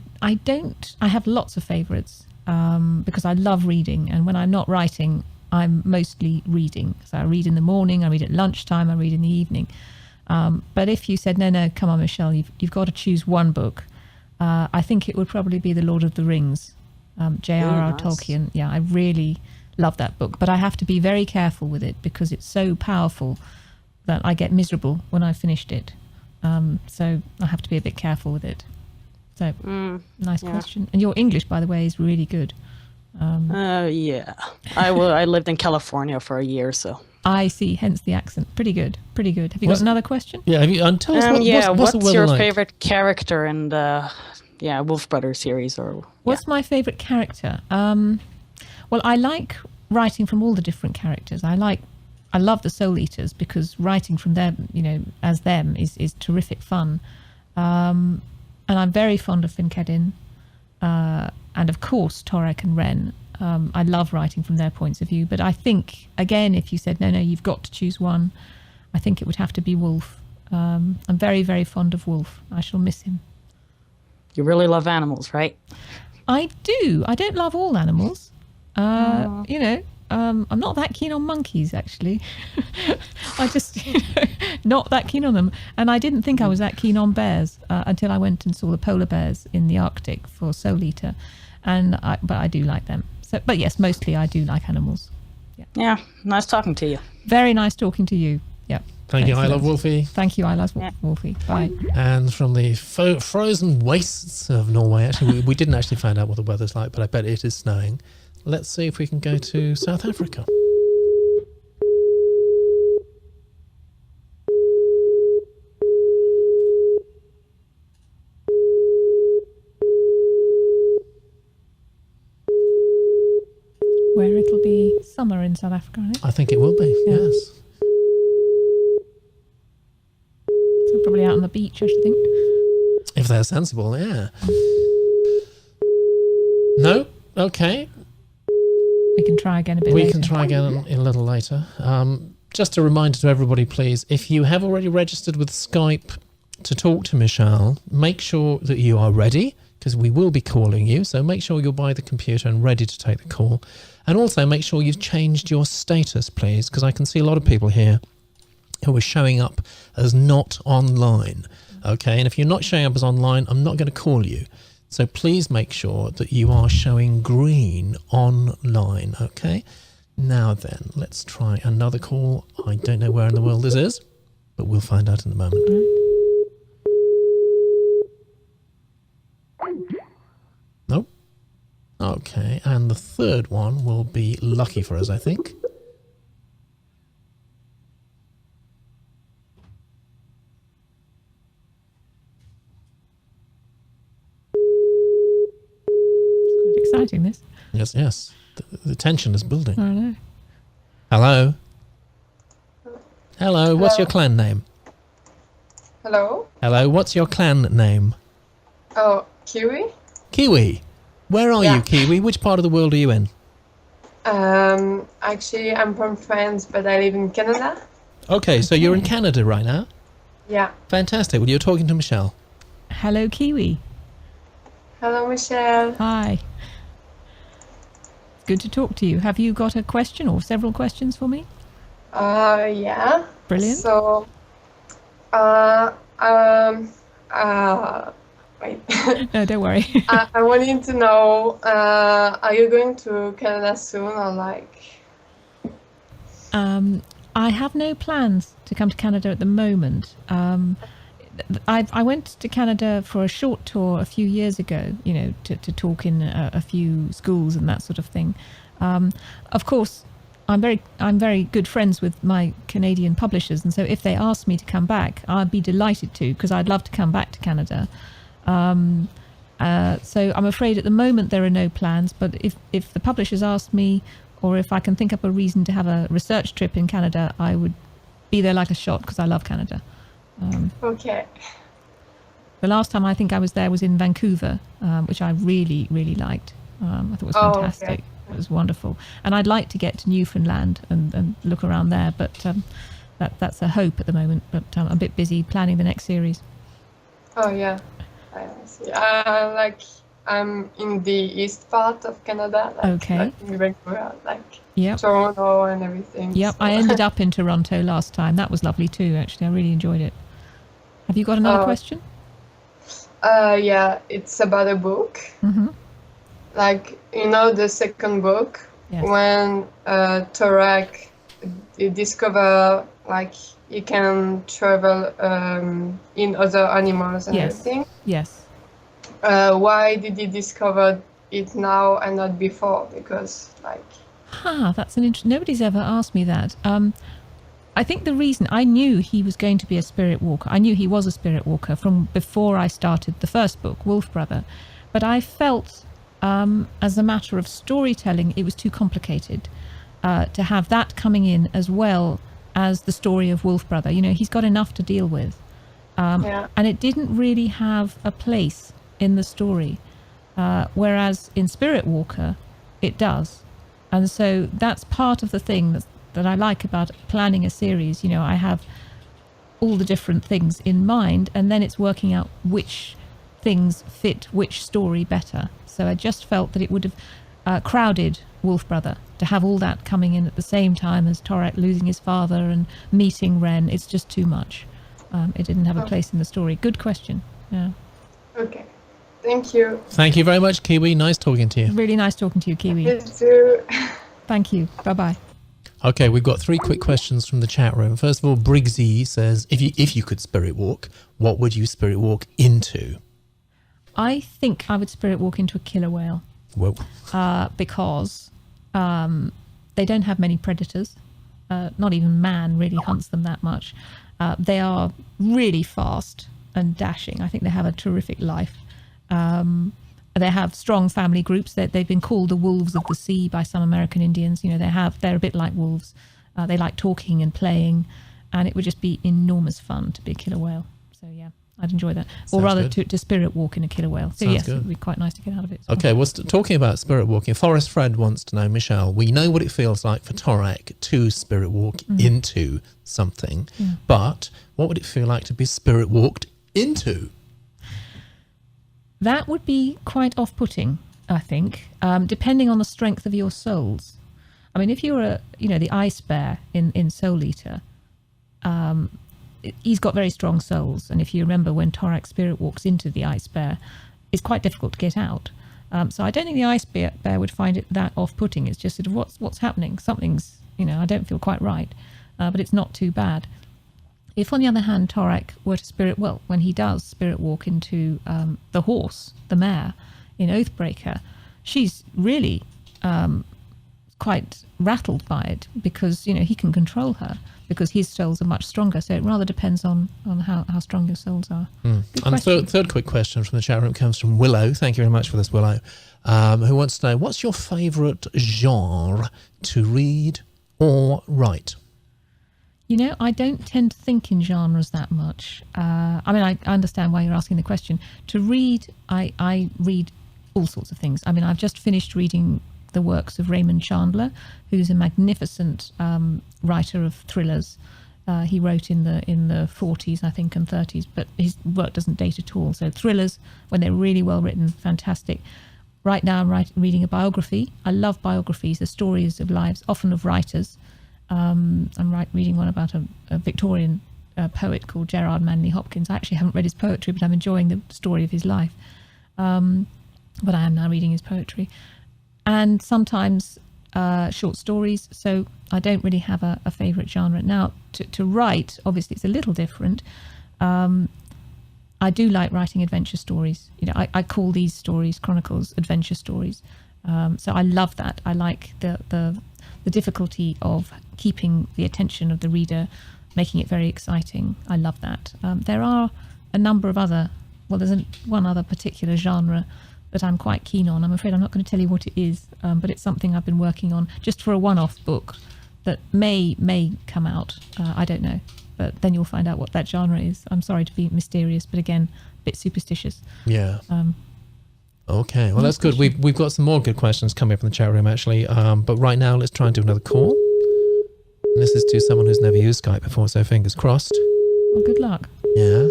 have lots of favourites because I love reading, and when I'm not writing, I'm mostly reading. So I read in the morning, I read at lunchtime, I read in the evening. But if you said, no, come on, Michelle, you've got to choose one book, I think it would probably be The Lord of the Rings, J.R.R. Tolkien. Yeah, I really love that book, but I have to be very careful with it because it's so powerful that I get miserable when I've finished it. So I have to be a bit careful with it. So, nice question. And your English, by the way, is really good. Yeah. I lived in California for a year, so. I see, hence the accent. Pretty good, pretty good. Have you got another question? Yeah, tell us what's the weather your like? favorite character in the Wolf Brothers series? What's my favorite character? Well, I like writing from all the different characters. I love the Soul Eaters because writing from them, as them is terrific fun. And I'm very fond of Finkedin. And of course, Torak and Renn. I love writing from their points of view. But I think, again, if you said, no, you've got to choose one, I think it would have to be Wolf. I'm very, very fond of Wolf. I shall miss him. You really love animals, right? I do. I don't love all animals. I'm not that keen on monkeys, actually. I just, not that keen on them. And I didn't think I was that keen on bears until I went and saw the polar bears in the Arctic for Soul Eater. But I do like them. So, but yes, mostly I do like animals. Yeah, nice talking to you. Very nice talking to you. Yeah. Thank you, I love Wolfie. Thank you, I love Wolfie. Bye. And from the frozen wastes of Norway, actually, we didn't actually find out what the weather's like, but I bet it is snowing. Let's see if we can go to South Africa. where it'll be summer in South Africa, I think. I think it will be, Yeah. yes. So probably out on the beach, I should think. If they're sensible, yeah. No? Okay. We can try again a bit We later. can try again a little later. Just a reminder to everybody, please, if you have already registered with Skype to talk to Michelle, make sure that you are ready, because we will be calling you. So make sure you're by the computer and ready to take the call. And also make sure you've changed your status, please, because I can see a lot of people here who are showing up as not online. Okay, and if you're not showing up as online, I'm not going to call you. So please make sure that you are showing green online, okay? Now then, let's try another call. I don't know where in the world this is, but we'll find out in a moment. Nope. Okay, and the third one will be lucky for us, I think. Exciting, this. Yes. The tension is building. I know. Hello? Hello, what's your clan name? Hello? Hello, what's your clan name? Oh, Kiwi? Kiwi. Where are you, Kiwi? Which part of the world are you in? Actually, I'm from France, but I live in Canada. Okay, so you're in Canada right now? Yeah. Fantastic. Well, you're talking to Michelle. Hello, Kiwi. Hello, Michelle. Hi. Good to talk to you. Have you got a question or several questions for me? Yeah. Brilliant. So, wait. No, don't worry. I wanted to know, are you going to Canada soon or like? I have no plans to come to Canada at the moment. I went to Canada for a short tour a few years ago, you know, to talk in a few schools and that sort of thing. Of course, I'm very good friends with my Canadian publishers, and so if they ask me to come back, I'd be delighted to, because I'd love to come back to Canada. So I'm afraid at the moment there are no plans, but if the publishers ask me, or if I can think up a reason to have a research trip in Canada, I would be there like a shot, because I love Canada. Okay. The last time I think I was there was in Vancouver, which I really, really liked. I thought it was fantastic. Okay. It was wonderful. And I'd like to get to Newfoundland and look around there, but that's a hope at the moment. But I'm a bit busy planning the next series. Oh, yeah. I see. I'm in the east part of Canada. Okay. Like in Vancouver, Yep. Toronto and everything. Yep. So. I ended up in Toronto last time. That was lovely too, actually. I really enjoyed it. Have you got another question? Yeah, it's about a book. Mm-hmm. Like, you know, the second book, when Torak discover, like, you can travel in other animals and everything. Yes. Why did he discover it now and not before? Because, like... That's an interesting... Nobody's ever asked me that. I think the reason... I knew he was going to be a spirit walker. I knew he was a spirit walker from before I started the first book, Wolf Brother. But I felt, as a matter of storytelling, it was too complicated to have that coming in as well as the story of Wolf Brother. You know, he's got enough to deal with. And it didn't really have a place in the story. Whereas in Spirit Walker, it does. And so that's part of the thing that I like about planning a series. You know, I have all the different things in mind, and then it's working out which things fit which story better. So I just felt that it would have crowded Wolf Brother to have all that coming in at the same time as Torak losing his father and meeting Renn. It's just too much. It didn't have a place in the story. Good question. Yeah. Okay. Thank you. Thank you very much, Kiwi. Nice talking to you. Really nice talking to you, Kiwi. You too. Thank you. Bye-bye. Okay, we've got 3 quick questions from the chat room. First of all, Briggsy says, if you could spirit walk, what would you spirit walk into? I think I would spirit walk into a killer whale. Whoa. Because they don't have many predators. Not even man really hunts them that much. They are really fast and dashing. I think they have a terrific life. They have strong family groups. They've been called the wolves of the sea by some American Indians. They're a bit like wolves. They like talking and playing, and it would just be enormous fun to be a killer whale. So yeah, I'd enjoy that. Or rather to spirit walk in a killer whale. So yes, it would be quite nice to get out of it. Okay, well, talking about spirit walking, Forest Fred wants to know, Michelle, we know what it feels like for Torak to spirit walk into something, but what would it feel like to be spirit walked into? That would be quite off-putting, I think, depending on the strength of your souls. I mean, if you were, the ice bear in Soul Eater, he's got very strong souls. And if you remember when Torak spirit walks into the ice bear, it's quite difficult to get out. So I don't think the ice bear would find it that off-putting. It's just sort of what's happening. Something's, I don't feel quite right, but it's not too bad. If, on the other hand, Torak were to when he does spirit walk into the horse, the mare, in Oathbreaker, she's really quite rattled by it because, he can control her because his souls are much stronger. So it rather depends on how strong your souls are. And third quick question from the chat room comes from Willow. Thank you very much for this, Willow, who wants to know, what's your favourite genre to read or write? I don't tend to think in genres that much. I understand why you're asking the question. To read, I read all sorts of things. I've just finished reading the works of Raymond Chandler, who's a magnificent writer of thrillers. He wrote in the 40s, I think, and 30s, but his work doesn't date at all. So thrillers, when they're really well written, fantastic. Right now I'm reading a biography. I love biographies, the stories of lives, often of writers. I'm reading one about a Victorian poet called Gerard Manley Hopkins. I actually haven't read his poetry, but I'm enjoying the story of his life. But I am now reading his poetry. And sometimes short stories, so I don't really have a favourite genre. Now, to write, obviously it's a little different. I do like writing adventure stories. I call these stories Chronicles adventure stories. So I love that. I like the difficulty of keeping the attention of the reader, making it very exciting. I love that. There are a number of there's one other particular genre that I'm quite keen on. I'm afraid I'm not going to tell you what it is, but it's something I've been working on just for a one-off book that may come out. I don't know, but then you'll find out what that genre is. I'm sorry to be mysterious, but again, a bit superstitious. Yeah. Okay, well, that's good. We've got some more good questions coming up in the chat room, actually. But right now, let's try and do another call. And this is to someone who's never used Skype before, so fingers crossed. Well, good luck. Yeah.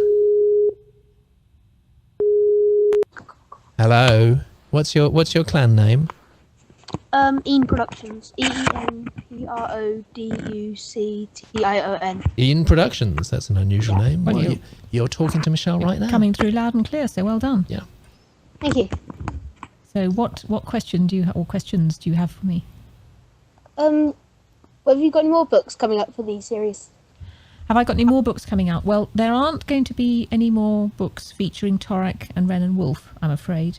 Hello. What's your clan name? Ian Productions. ENPRODUCTION. Ian Productions. That's an unusual name. Well, Well, you're talking to Michelle right now. Coming through loud and clear, so well done. Yeah. Thank you. So what question do you have, or questions do you have for me? Have you got any more books coming up for the series? Have I got any more books coming out? Well, there aren't going to be any more books featuring Torak and Renn and Wolf, I'm afraid,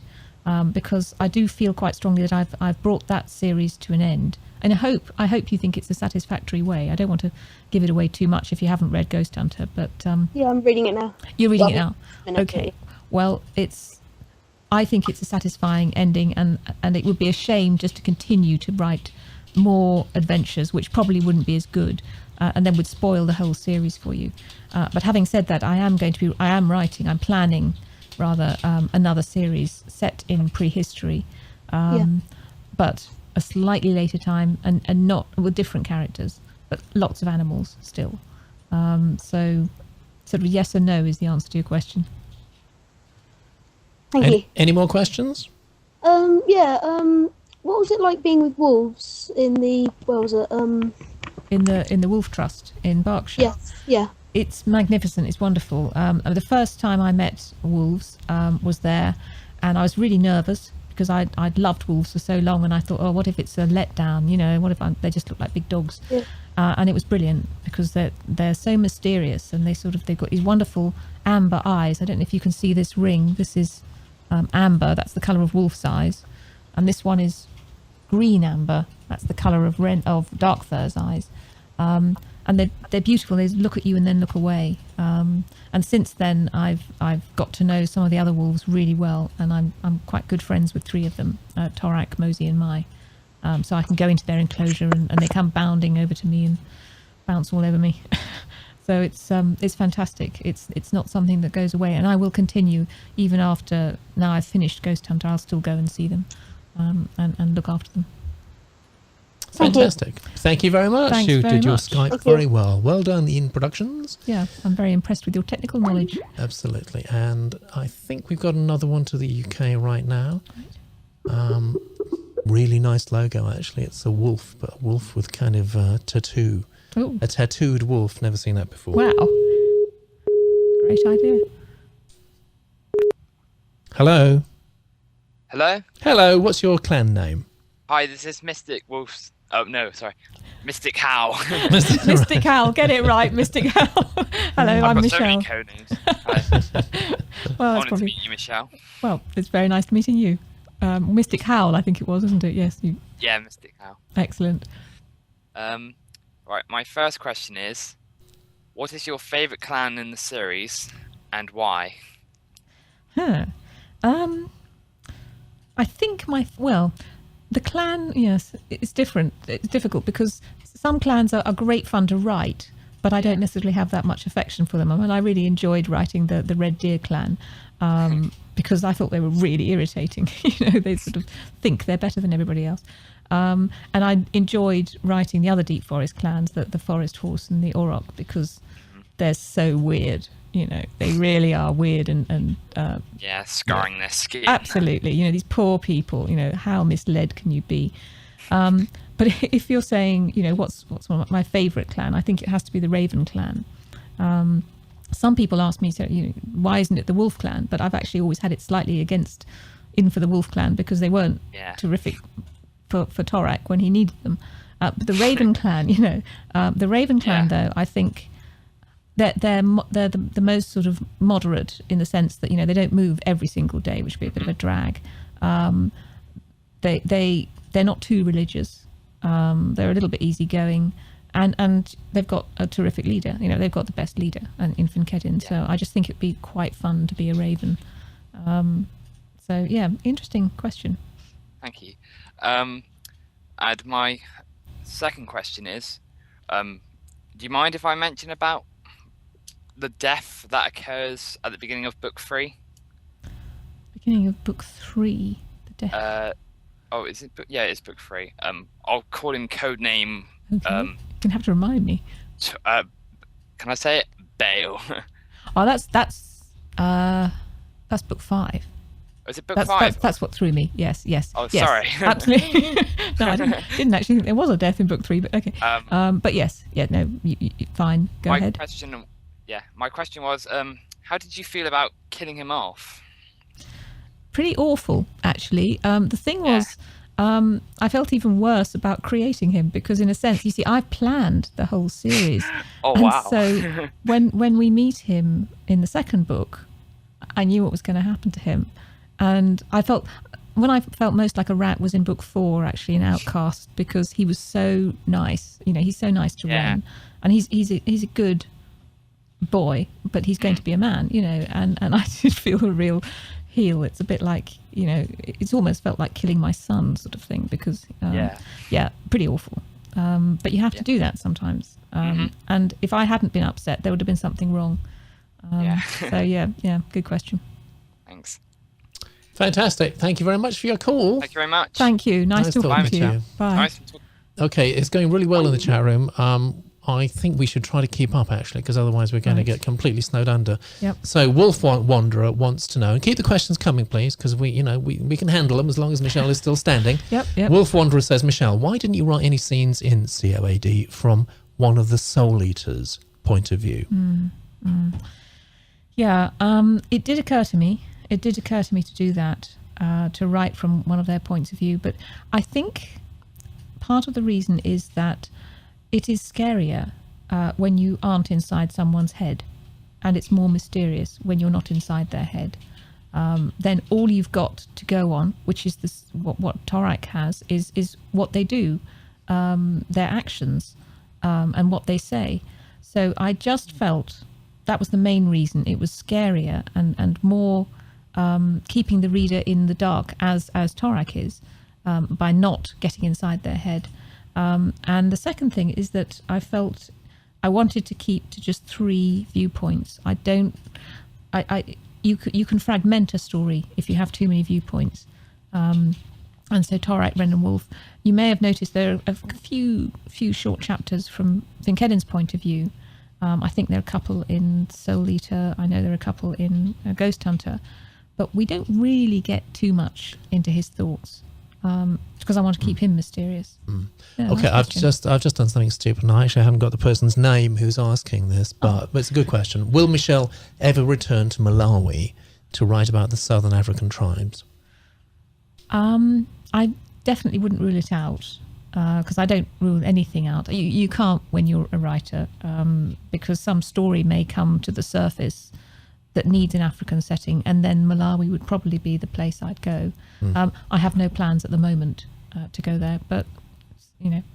because I do feel quite strongly that I've brought that series to an end. And I hope you think it's a satisfactory way. I don't want to give it away too much if you haven't read Ghost Hunter, but yeah, I'm reading it now. You're reading it now. Okay. Well, I think it's a satisfying ending, and it would be a shame just to continue to write more adventures, which probably wouldn't be as good, and then would spoil the whole series for you. But having said that, I'm planning another series set in prehistory, but a slightly later time, and not with different characters, but lots of animals still. So sort of yes or no is the answer to your question. Thank you. Any more questions? What was it like being with wolves in the in the Wolf Trust in Berkshire? Yes, yeah. It's magnificent. It's wonderful. The first time I met wolves was there, and I was really nervous because I'd loved wolves for so long, and I thought, oh, what if it's a letdown? What if they just look like big dogs? Yeah. And it was brilliant because they're so mysterious, and they've got these wonderful amber eyes. I don't know if you can see this ring. This is amber. That's the colour of wolf's eyes, and this one is green amber. That's the colour of Dark Fur's eyes. and they're beautiful. They look at you and then look away. And since then, I've got to know some of the other wolves really well, and I'm quite good friends with 3 of them: Torak, Mosey, and Mai. So I can go into their enclosure, and they come bounding over to me and bounce all over me. So it's fantastic. It's not something that goes away, and I will continue even after now I've finished Ghost Hunter. I'll still go and see them and look after them. Fantastic. Thank you very much. Thanks You very did your much. Skype very well. Well done, Ian Productions. Yeah, I'm very impressed with your technical knowledge. Absolutely. And I think we've got another one to the UK right now. Really nice logo, actually. It's a wolf, but a wolf with kind of a tattoo. Ooh. A tattooed wolf. Never seen that before. Wow. Great idea. Hello. Hello? Hello. What's your clan name? Hi, this is Mystic Wolf's... Oh, no, sorry. Mystic Howl. Mystic Howl, get it right, Mystic Howl. Hello, I'm I've got Michelle. so many code names. Hi. Well, I that's wanted probably... to meet you, Michelle. Well, it's very nice meeting you. Mystic Howl, I think it was, isn't it? Yes. You... Yeah, Mystic Howl. Excellent. Right, my first question is, what is your favourite clan in the series, and why? I think the clan, yes, it's different. It's difficult because some clans are great fun to write, but I don't necessarily have that much affection for them. I mean, I really enjoyed writing the Red Deer clan because I thought they were really irritating. They sort of think they're better than everybody else. And I enjoyed writing the other Deep Forest clans, the Forest Horse and the Auroch, because they're so weird. They really are weird and scarring their skin. Absolutely. These poor people, how misled can you be? But if you're saying, what's one of my favourite clan, I think it has to be the Raven clan. Some people ask me, why isn't it the Wolf clan? But I've actually always had it slightly in for the Wolf clan because they weren't terrific for Torak when he needed them. But the Raven clan, the Raven clan, though, I think... They're the most sort of moderate in the sense that they don't move every single day, which would be a bit of a drag. They're not too religious. They're a little bit easygoing, and they've got a terrific leader. They've got the best leader in Finkedin. So I just think it'd be quite fun to be a Raven. So yeah, interesting question. Thank you. And my second question is, do you mind if I mention about the death that occurs at the beginning of book 3? Beginning of book 3, the death. Is it? Yeah, it's book 3. I'll call him codename. Okay. You're gonna have to remind me. Can I say it? Bale. Oh, that's book 5. Is it book 5? That's what threw me. Yes. Oh, yes, sorry. Absolutely. No, I didn't actually think there was a death in book 3, but okay. But yes, no, you fine. Go ahead. My question was, how did you feel about killing him off? Pretty awful, actually. The thing was, I felt even worse about creating him because, in a sense, you see, I've planned the whole series. Wow! So when we meet him in the second book, I knew what was going to happen to him, and I felt most like a rat was in book 4, actually, in Outcast, because he was so nice. He's so nice to Renn, and he's a good boy, but he's going to be a man, and I did feel a real heel. It's a bit like, it's almost felt like killing my son sort of thing because pretty awful, but you have to do that sometimes, and if I hadn't been upset, there would have been something wrong. So good question. Thanks. Fantastic. Thank you very much for your call. Thank you very much. Thank you. Nice talking to you. Bye. Nice. Okay, it's going really well in the chat room. I think we should try to keep up, actually, because otherwise we're going to get completely snowed under. Yep. So Wolf Wanderer wants to know, and keep the questions coming, please, because we can handle them as long as Michelle is still standing. Yep. Wolf Wanderer says, Michelle, why didn't you write any scenes in COAD from one of the Soul Eaters' point of view? Yeah, it did occur to me. It did occur to me to do that, to write from one of their points of view. But I think part of the reason is that it is scarier when you aren't inside someone's head, and it's more mysterious when you're not inside their head. Then all you've got to go on, which is what Torak has, is what they do, their actions. and what they say. So I just felt that was the main reason. It was scarier and more keeping the reader in the dark, as Torak is, by not getting inside their head. And the second thing is that I felt I wanted to keep to just 3 viewpoints. You can fragment a story if you have too many viewpoints. And so Torak, Renn and Wolf, you may have noticed there are a few short chapters from Finkedin's point of view. I think there are a couple in Soul Eater. I know there are a couple in Ghost Hunter. But we don't really get too much into his thoughts because I want to keep him mysterious. Yeah, okay, I've just done something stupid, and I actually haven't got the person's name who's asking this, but it's a good question. Will Michelle ever return to Malawi to write about the Southern African tribes? I definitely wouldn't rule it out because I don't rule anything out. You can't when you're a writer because some story may come to the surface that needs an African setting, and then Malawi would probably be the place I'd go. I have no plans at the moment to go there, but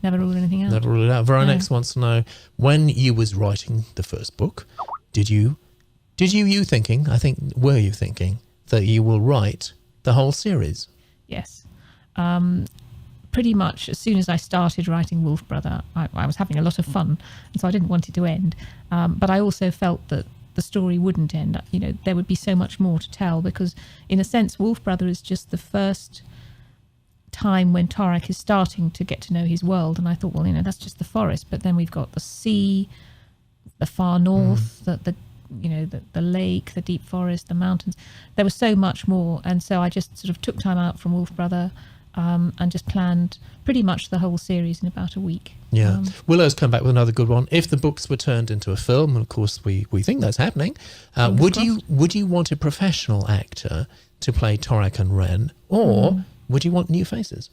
never rule anything out. Never rule it out. Veronex wants to know, when you was writing the first book, were you thinking that you will write the whole series? Yes. Pretty much as soon as I started writing Wolf Brother, I was having a lot of fun, and so I didn't want it to end. But I also felt that the story wouldn't end. There would be so much more to tell, because in a sense Wolf Brother is just the first time when Torak is starting to get to know his world, and I thought, well, that's just the forest, but then we've got the sea, the far north, the lake, the deep forest, the mountains. There was so much more, and so I just sort of took time out from Wolf Brother and just planned pretty much the whole series in about a week. Yeah. Willow's come back with another good one. If the books were turned into a film, and of course we think that's happening, would you want a professional actor to play Torak and Renn, or would you want new faces?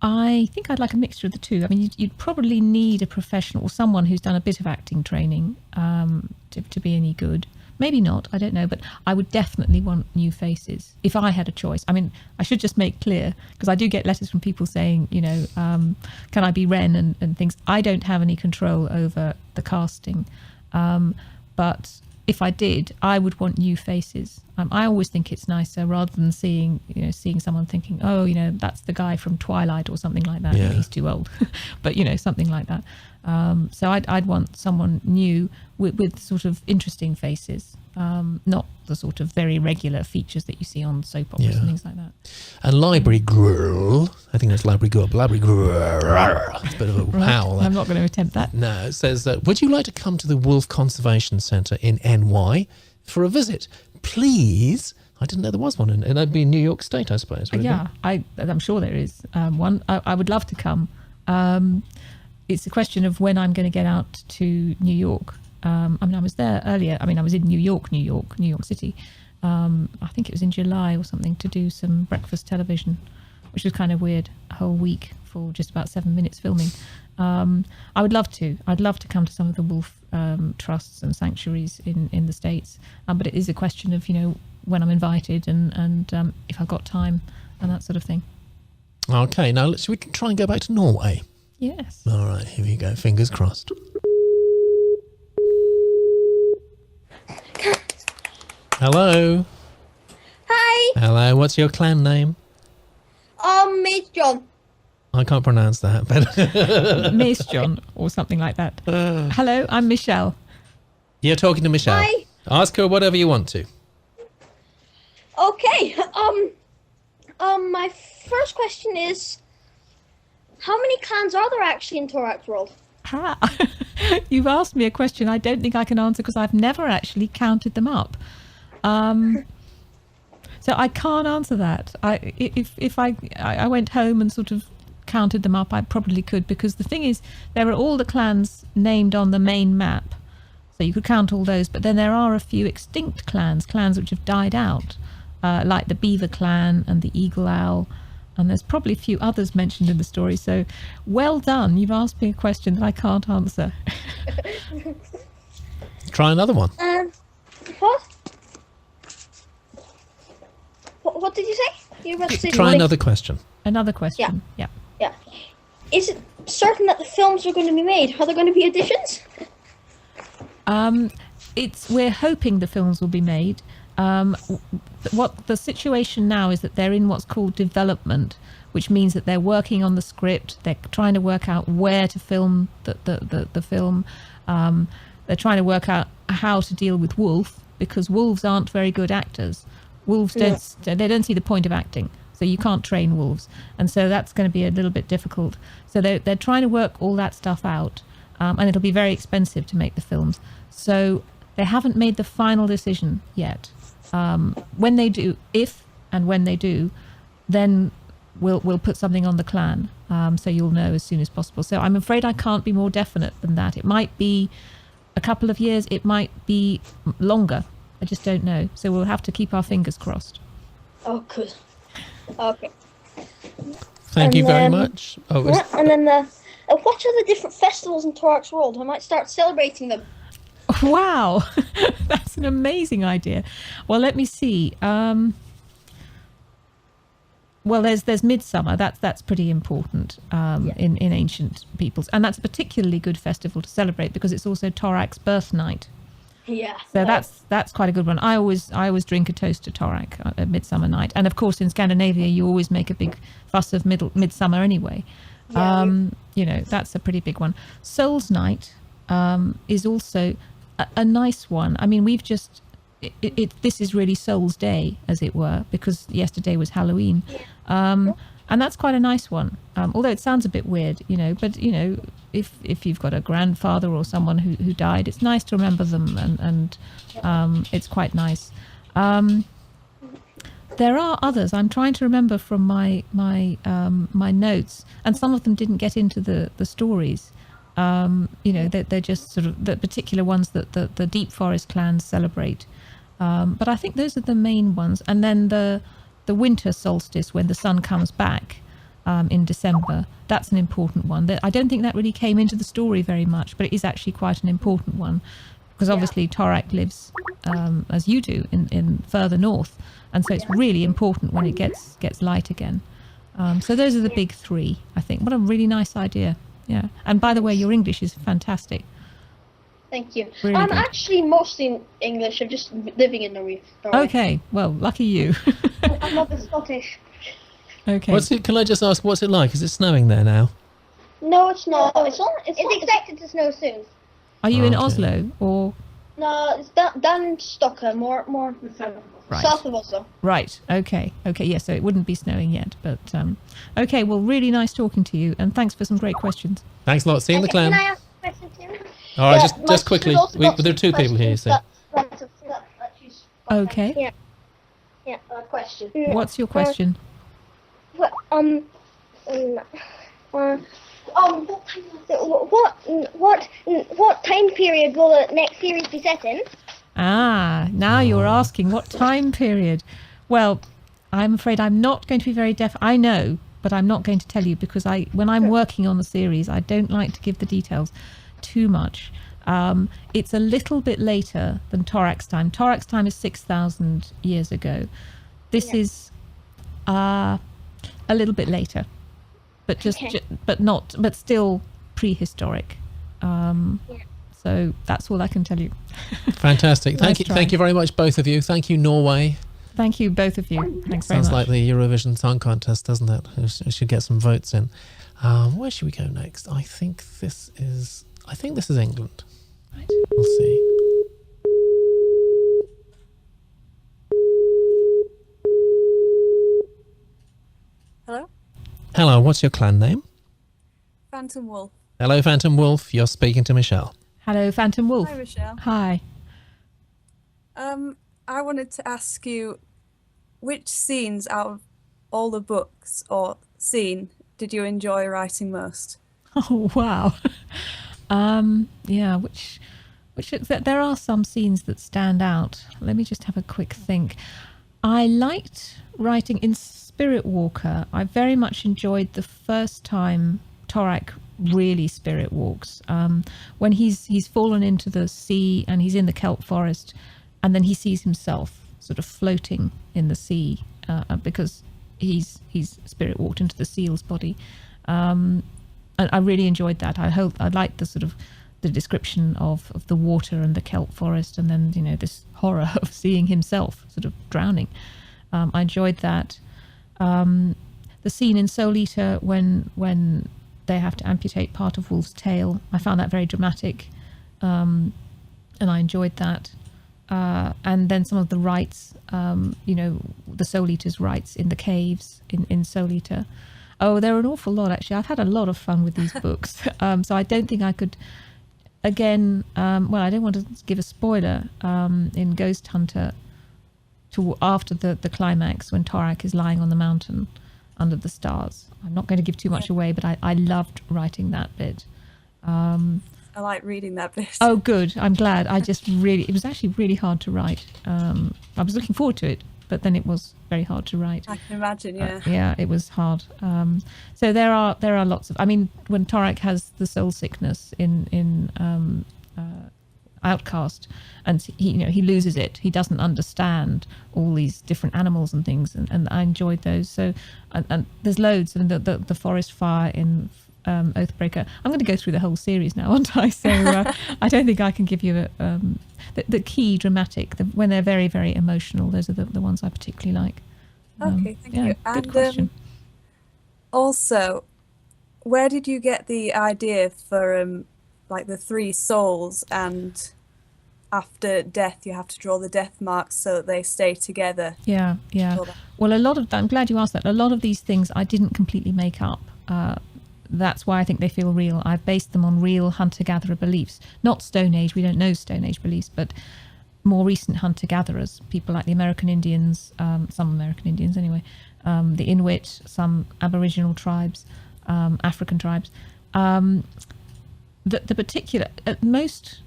I think I'd like a mixture of the two. I mean, you'd probably need a professional or someone who's done a bit of acting training to be any good. Maybe not, I don't know, but I would definitely want new faces if I had a choice. I mean, I should just make clear, because I do get letters from people saying, can I be Renn and things. I don't have any control over the casting, but if I did, I would want new faces. I always think it's nicer rather than seeing someone thinking, oh, that's the guy from Twilight or something like that. Yeah. He's too old, but something like that. So I'd want someone new with sort of interesting faces, not the sort of very regular features that you see on soap operas and things like that. And Library Girl, I think that's Library Girl, but Library Girl, it's a bit of a howl. I'm not going to attempt that. No, it says, would you like to come to the Wolf Conservation Centre in NY for a visit? Please. I didn't know there was one, and that'd be in New York State, I suppose. Yeah, I'm sure there is one. I would love to come. It's a question of when I'm going to get out to New York. I was there earlier. I was in New York City. I think it was in July or something, to do some breakfast television, which was kind of weird, a whole week for just about 7 minutes filming. I would love to. I'd love to come to some of the wolf trusts and sanctuaries in the States. But it is a question of, when I'm invited and if I've got time and that sort of thing. Okay, now we can try and go back to Norway. Yes. All right, here we go. Fingers crossed. Hello. Hi. Hello. What's your clan name? It's John. I can't pronounce that, but Miss John or something like that. Hello, I'm Michelle. You're talking to Michelle. Hi. Ask her whatever you want to. Okay. My first question is, how many clans are there actually in Torak's world? You've asked me a question I don't think I can answer because I've never actually counted them up. So I can't answer that. If I went home and sort of counted them up, I probably could, because the thing is, there are all the clans named on the main map, so you could count all those, but then there are a few extinct clans which have died out, like the Beaver clan and the Eagle Owl, and there's probably a few others mentioned in the story. So well done, you've asked me a question that I can't answer. Try another one. What did you say? You were about to say Try another question. Another question. Yeah. Is it certain that the films are going to be made? Are there going to be additions? We're hoping the films will be made. What the situation now is that they're in what's called development, which means that they're working on the script. They're trying to work out where to film the film. They're trying to work out how to deal with Wolf, because wolves aren't very good actors. Wolves don't see the point of acting, so you can't train wolves, and so that's going to be a little bit difficult. So they're trying to work all that stuff out, and it'll be very expensive to make the films. So they haven't made the final decision yet. When they do, if and when they do, then we'll put something on the Clan, so you'll know as soon as possible. So I'm afraid I can't be more definite than that. It might be a couple of years, it might be longer. I just don't know. So we'll have to keep our fingers crossed. Oh, good. Okay. Thank you very much. And then what are the different festivals in Torak's world? I might start celebrating them. Wow, that's an amazing idea. Well, let me see. Well, there's Midsummer. That's pretty important in ancient peoples, and that's a particularly good festival to celebrate because it's also Torak's birth night. Yeah. So that's quite a good one. I always drink a toast to Torak at Midsummer night, and of course in Scandinavia you always make a big fuss of Midsummer anyway. That's a pretty big one. Souls Night is also a nice one. I mean, we've just this is really Souls Day, as it were, because yesterday was Halloween, and that's quite a nice one. Although it sounds a bit weird, but if you've got a grandfather or someone who died, it's nice to remember them, and it's quite nice. There are others. I'm trying to remember from my notes, and some of them didn't get into the stories. They're just sort of the particular ones that the Deep Forest clans celebrate. But I think those are the main ones. And then the winter solstice, when the sun comes back in December, that's an important one. I don't think that really came into the story very much, but it is actually quite an important one, because obviously Torak lives, as you do, in further north, and so it's really important when it gets light again. So those are the big three, I think. What a really nice idea. Yeah. And by the way, your English is fantastic. Thank you. Really I'm good. actually mostly English. I'm just living in Norway. Okay. Well, lucky you. I'm not Scottish. Okay. Can I just ask, what's it like? Is it snowing there now? No, it's not. It's expected to snow soon. Are you in Oslo or? No, it's down in Stockholm, more Right. south of Oslo. Right. Okay. Yeah. So it wouldn't be snowing yet, but okay. Well, really nice talking to you, and thanks for some great questions. Thanks a lot. See you in the clan. Can I ask a question too? All right, just quickly. There are two people here, so. Okay. Yeah. Question. What's your question? What time period will the next series be set in? Now you're asking what time period. Well, I'm afraid I'm not going to be very I know, but I'm not going to tell you, because when I'm working on the series, I don't like to give the details too much. It's a little bit later than Torak's time. Torak's time is 6,000 years ago. This is a little bit later, but but still prehistoric. So that's all I can tell you. Fantastic. Thank you very much, both of you. Thank you, Norway. Thank you, both of you. Thanks very much. Sounds like the Eurovision Song Contest, doesn't it? We should get some votes in. Where should we go next? I think this is England. Right. We'll see. Hello? Hello, what's your clan name? Phantom Wolf. Hello, Phantom Wolf. You're speaking to Michelle. Hello, Phantom Wolf. Hi, Michelle. Hi. I wanted to ask you, which scenes out of all the books or scene did you enjoy writing most? Oh, wow. There are some scenes that stand out. Let me just have a quick think. I liked writing in Spirit Walker. I very much enjoyed the first time Torak really spirit walks, when he's fallen into the sea and he's in the kelp forest, and then he sees himself sort of floating in the sea because he's spirit walked into the seal's body. I really enjoyed that. I liked the sort of the description of the water and the kelp forest, and then this horror of seeing himself sort of drowning. I enjoyed that. The scene in Soul Eater when they have to amputate part of Wolf's tail, I found that very dramatic, and I enjoyed that. And then some of the rites, the Soul Eater's rites in the caves in Soul Eater. Oh, there are an awful lot, actually. I've had a lot of fun with these books. So I don't think I could, again, I don't want to give a spoiler, in Ghost Hunter, after the climax, when Torak is lying on the mountain under the stars. I'm not going to give too much away, but I loved writing that bit. I like reading that bit. Oh, good. I'm glad. It was actually really hard to write. I was looking forward to it, but then it was very hard to write. I can imagine, yeah. Yeah, it was hard. So there are lots of, when Torak has the soul sickness in Outcast, and he loses it. He doesn't understand all these different animals and things, and I enjoyed those. So, and there's loads. And the forest fire in Oathbreaker. I'm going to go through the whole series now, aren't I? So I don't think I can give you the key dramatic, when they're very, very emotional. Those are the ones I particularly like. Okay, thank you. Good question. Also, where did you get the idea for the 3 souls, and after death you have to draw the death marks so that they stay together? Yeah. Well, I'm glad you asked that. A lot of these things I didn't completely make up. That's why I think they feel real. I've based them on real hunter-gatherer beliefs. Not Stone Age, we don't know Stone Age beliefs, but more recent hunter-gatherers, people like the American Indians, some American Indians anyway, the Inuit, some Aboriginal tribes, African tribes. The particular, most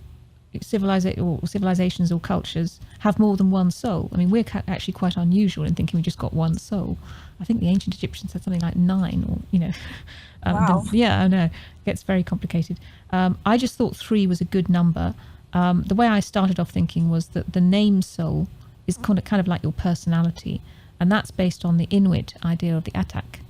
civilizations or cultures have more than one soul. We're actually quite unusual in thinking we just got one soul. I think the ancient Egyptians had something like 9, or Wow. Yeah, I know. It gets very complicated. I just thought 3 was a good number. The way I started off thinking was that the name soul is kind of like your personality, and that's based on the Inuit idea of the attack.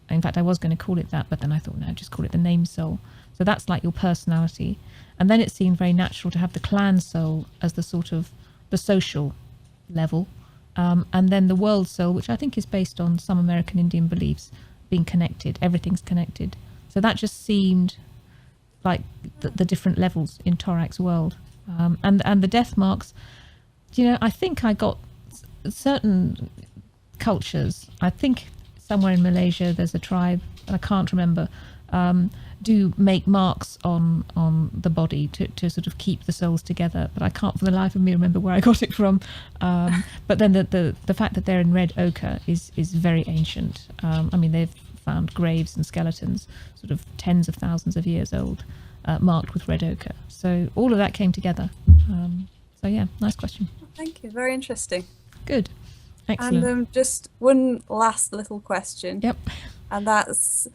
In fact, I was going to call it that, but then I thought, no, just call it the name soul. So that's like your personality. And then it seemed very natural to have the clan soul as the sort of the social level. And then the world soul, which I think is based on some American Indian beliefs, being connected, everything's connected. So that just seemed like the different levels in Torak's world. And the death marks, I think I got certain cultures. I think somewhere in Malaysia there's a tribe, and I can't remember, do make marks on the body to sort of keep the souls together, but I can't for the life of me remember where I got it from. But then the fact that they're in red ochre is very ancient. They've found graves and skeletons sort of tens of thousands of years old, marked with red ochre. So all of that came together. So yeah, nice question. Thank you, very interesting. Good, excellent. And just one last little question. Yep. And that's,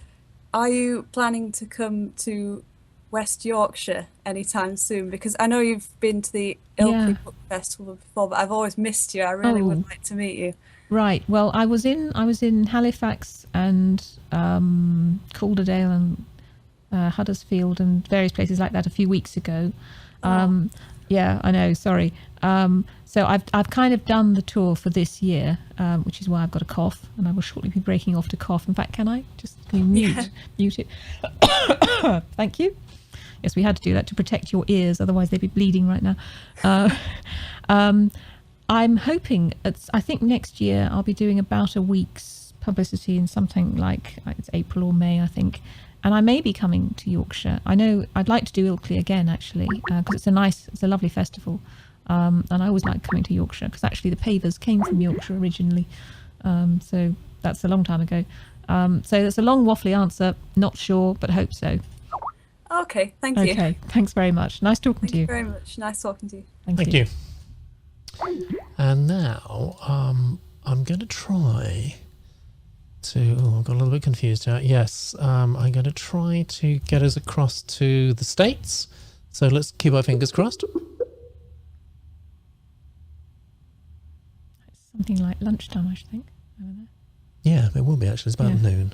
are you planning to come to West Yorkshire anytime soon? Because I know you've been to the Ilkley Book Festival before, but I've always missed you. I really would like to meet you. Right. Well, I was in Halifax and Calderdale and Huddersfield and various places like that a few weeks ago. Yeah, I know. Sorry. So I've kind of done the tour for this year, which is why I've got a cough, and I will shortly be breaking off to cough. In fact, can you mute it? Thank you. Yes, we had to do that to protect your ears, otherwise they'd be bleeding right now. I'm hoping I think next year I'll be doing about a week's publicity in something like it's April or May, I think. And I may be coming to Yorkshire. I know I'd like to do Ilkley again, actually, because it's a lovely festival. And I always like coming to Yorkshire, because actually the Pavers came from Yorkshire originally. So that's a long time ago. So that's a long waffly answer. Not sure, but hope so. Okay, thank you. Okay, thanks very much. Nice talking to you. Thank you very much. Nice talking to you. Thank you. And now I'm going to try to... I got a little bit confused here. Yes, I'm going to try to get us across to the States. So let's keep our fingers crossed. Something like lunchtime, I should think. Over there. Yeah, it will be actually. It's about noon.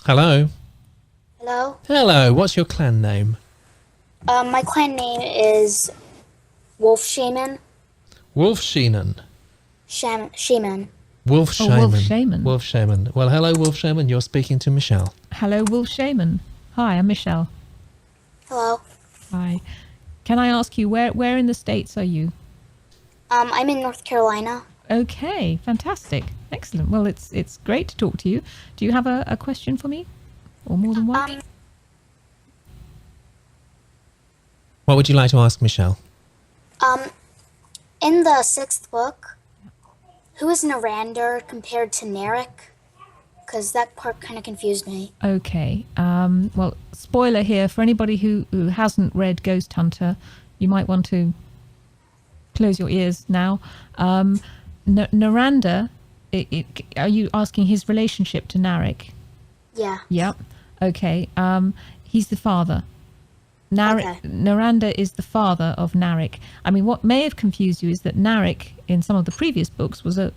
Hello. Hello. Hello. What's your clan name? My clan name is Wolf Shaman. Wolf Sheenan. Shaman. Wolf Oh, Shaman. Wolf Shaman. Wolf Shaman. Well, hello, Wolf Shaman. You're speaking to Michelle. Hello, Wolf Shaman. Hi, I'm Michelle. Hello. Hi. Can I ask you, where in the States are you? I'm in North Carolina. Okay, fantastic. Excellent. Well, it's great to talk to you. Do you have a question for me? Or more than one? What would you like to ask Michelle? In the 6th book, who is Narander compared to Narek? Because that part kind of confused me. Okay. Well, spoiler here for anybody who hasn't read Ghost Hunter, you might want to close your ears now. Narander, are you asking his relationship to Narek? Yeah. Yep. Okay. He's the father. Narander is the father of Narek. I mean, what may have confused you is that Narek, in some of the previous books, was a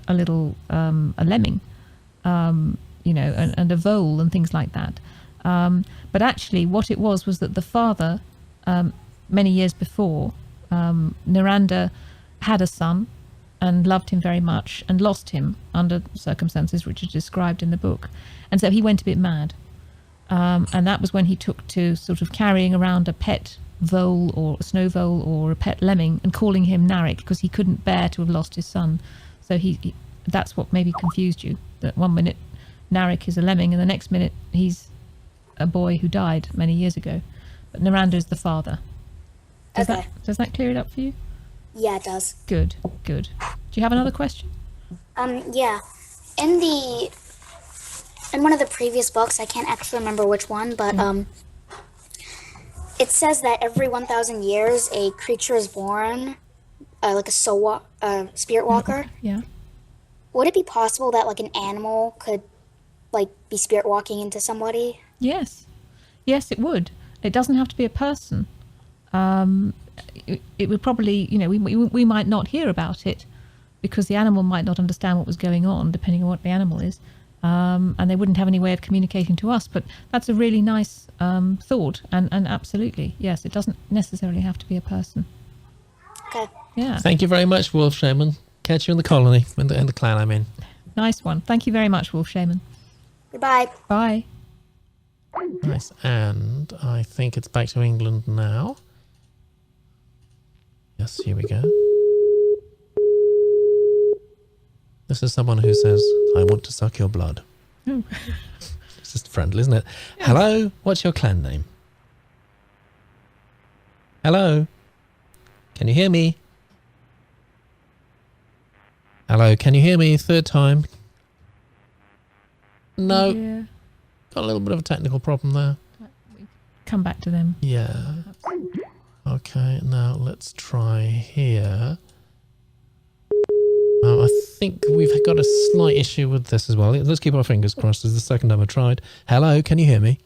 little a lemming, and a vole and things like that. But actually, what it was that the father, many years before, Narander had a son and loved him very much and lost him under circumstances which are described in the book, and so he went a bit mad. And that was when he took to sort of carrying around a pet vole or a snow vole or a pet lemming and calling him Narek because he couldn't bear to have lost his son. So he that's what maybe confused you, that one minute Narek is a lemming and the next minute he's a boy who died many years ago. But Narander is the father. Does that clear it up for you? Yeah, it does. Good. Do you have another question? Yeah. In one of the previous books, I can't actually remember which one, but it says that every 1,000 years a creature is born, like a spirit walker. Yeah. Would it be possible that like an animal could be spirit walking into somebody? Yes, it would. It doesn't have to be a person. It would probably, we might not hear about it because the animal might not understand what was going on, depending on what the animal is. And they wouldn't have any way of communicating to us. But that's a really nice thought, and absolutely, yes, it doesn't necessarily have to be a person. Okay. Yeah. Thank you very much, Wolf Shaman. Catch you in the colony, in the clan I'm in. Nice one. Thank you very much, Wolf Shaman. Goodbye. Bye. Nice. And I think it's back to England now. Yes, here we go. This is someone who says, I want to suck your blood. Oh. It's just friendly, isn't it? Yeah. Hello, what's your clan name? Hello? Can you hear me? Hello, can you hear me? Third time. No. Yeah. Got a little bit of a technical problem there. Come back to them. Yeah. Okay, now let's try here. I think we've got a slight issue with this as well. Let's keep our fingers crossed. This is the second time I've tried. Hello, can you hear me?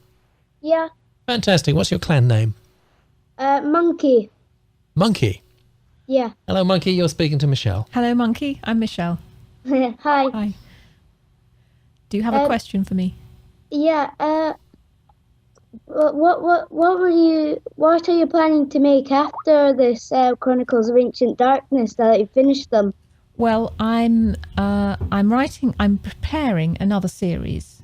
Yeah. Fantastic. What's your clan name? Monkey. Monkey? Yeah. Hello, Monkey. You're speaking to Michelle. Hello, Monkey. I'm Michelle. Hi. Hi. Do you have a question for me? Yeah. What are you planning to make after this Chronicles of Ancient Darkness now that you've finished them? Well, I'm preparing another series,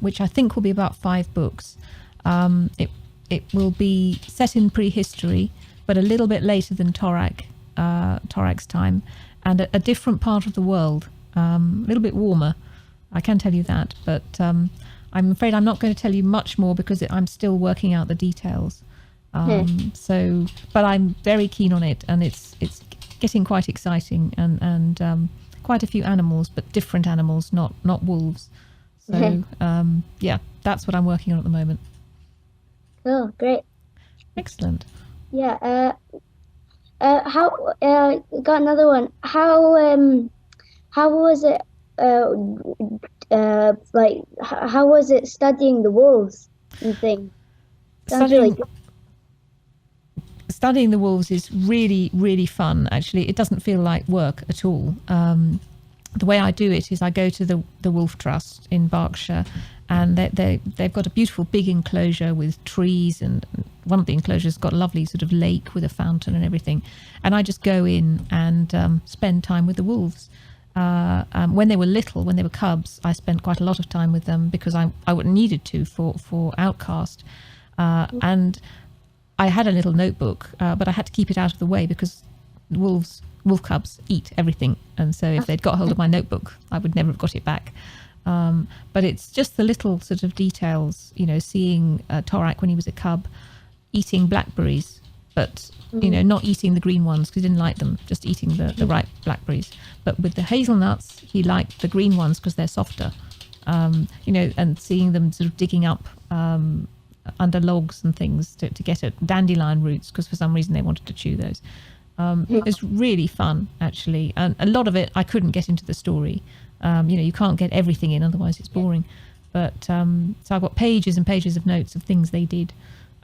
which I think will be about 5 books. It will be set in prehistory, but a little bit later than Torak's time, and a different part of the world, a little bit warmer. I can tell you that, but I'm afraid I'm not going to tell you much more because I'm still working out the details. But I'm very keen on it, and it's getting quite exciting, and quite a few animals, but different animals, not wolves. So yeah, that's what I'm working on at the moment. Oh, great! Excellent. Yeah. Got another one. How was it? How was it studying the wolves and things? Studying the wolves is really, really fun, actually. It doesn't feel like work at all. The way I do it is I go to the Wolf Trust in Berkshire, and they've got a beautiful big enclosure with trees, and one of the enclosures got a lovely sort of lake with a fountain and everything. And I just go in and spend time with the wolves. When they were little, when they were cubs, I spent quite a lot of time with them because I needed to for Outcast. And I had a little notebook, but I had to keep it out of the way because wolf cubs eat everything. And so if they'd got hold of my notebook, I would never have got it back. But it's just the little sort of details, seeing Torak when he was a cub eating blackberries, but not eating the green ones because he didn't like them, just eating the ripe blackberries. But with the hazelnuts, he liked the green ones because they're softer. And seeing them sort of digging up under logs and things to get at dandelion roots because for some reason they wanted to chew those. It's really fun, actually. And a lot of it I couldn't get into the story. You can't get everything in, otherwise it's boring. But so I've got pages and pages of notes of things they did.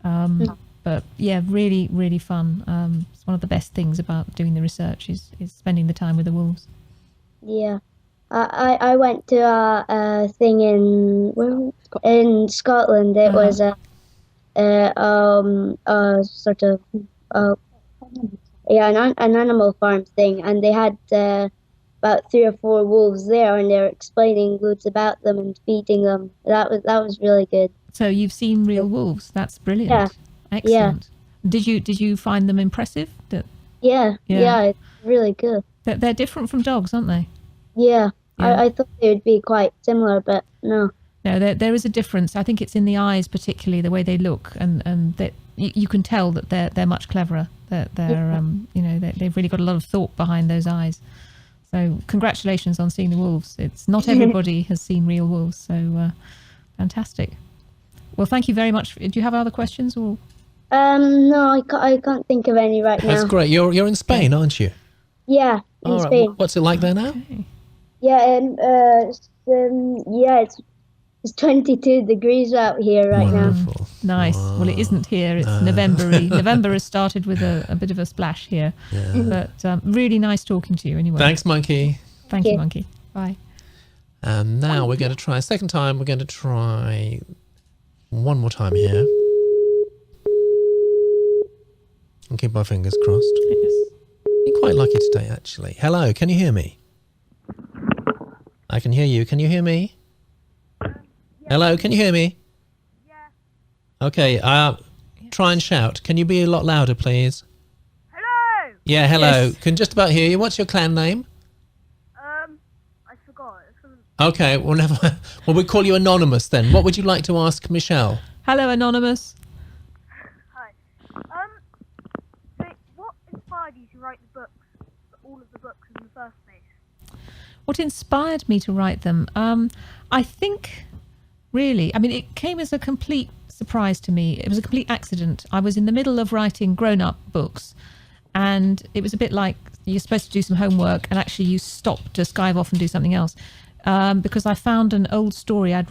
But yeah, really, really fun. It's one of the best things about doing the research is spending the time with the wolves. Yeah. I went to a thing in Scotland. It was a sort of an animal farm thing, and they had about 3 or 4 wolves there, and they were explaining loads about them and feeding them. That was really good. So you've seen real wolves? That's brilliant. Yeah. Excellent. Yeah. Did you find them impressive? Yeah, it's really good. They're different from dogs, aren't they? Yeah. I thought they would be quite similar, but no. No, there is a difference. I think it's in the eyes, particularly the way they look, and that you can tell that they're much cleverer. They've really got a lot of thought behind those eyes. So congratulations on seeing the wolves. It's not everybody has seen real wolves, so fantastic. Well, thank you very much. Do you have other questions or? No, I can't think of any right now. That's great. You're in Spain, aren't you? Yeah, in Spain. What's it like there now? Okay. Yeah, it's 22 degrees out here right now. Nice. Wow. Well, it isn't here. It's November-y. November has started with a bit of a splash here. Yeah. But really nice talking to you anyway. Thanks, Monkey. Thank you, Monkey. Bye. And now we're going to try a second time. We're going to try one more time here. And keep our fingers crossed. Yes. You're quite lucky today, actually. Hello, can you hear me? I can hear you. Can you hear me? Hello, can you hear me? Yeah. Okay, try and shout. Can you be a lot louder, please? Hello! Yeah, hello. Yes. Can just about hear you. What's your clan name? I forgot. Okay, well, never. Well, we'll call you Anonymous then. What would you like to ask Michelle? Hello, Anonymous. Hi. So what inspired you to write the books, all of the books in the first place? What inspired me to write them? I think, really, I mean, it came as a complete surprise to me. It was a complete accident. I was in the middle of writing grown-up books, and it was a bit like you're supposed to do some homework, and actually you stop to skive off and do something else. Because I found an old story I'd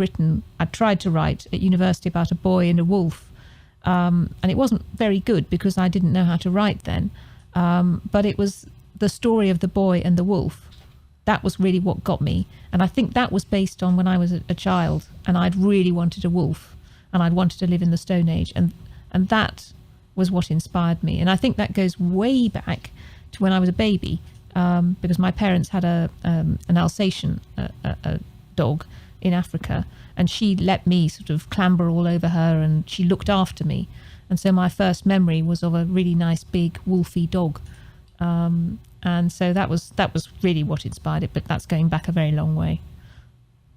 tried to write at university about a boy and a wolf. And it wasn't very good because I didn't know how to write then. But it was the story of the boy and the wolf. That was really what got me. And I think that was based on when I was a child and I'd really wanted a wolf and I'd wanted to live in the Stone Age. And that was what inspired me. And I think that goes way back to when I was a baby. Because my parents had an Alsatian, a dog in Africa, and she let me sort of clamber all over her and she looked after me. And so my first memory was of a really nice big wolfy dog. And so that was really what inspired it, but that's going back a very long way.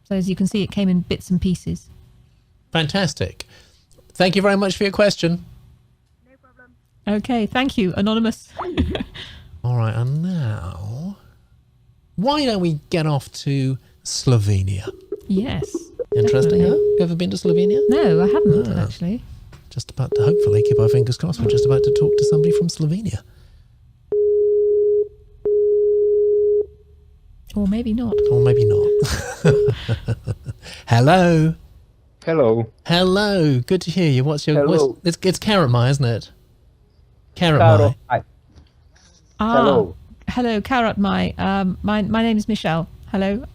So as you can see, it came in bits and pieces. Fantastic. Thank you very much for your question. No problem. Okay, thank you, Anonymous. All right, and now, why don't we get off to Slovenia? Yes. Interesting, huh? You ever been to Slovenia? No, I haven't, actually. Just about to, hopefully, keep our fingers crossed, we're just about to talk to somebody from Slovenia. Or maybe not. Or maybe not. Hello. Hello. Hello. Good to hear you. What's your... Hello. It's Carrot Mai, isn't it? Carrot Mai. Hello. Hello, Carrot Mai. My name is Michelle. Hello.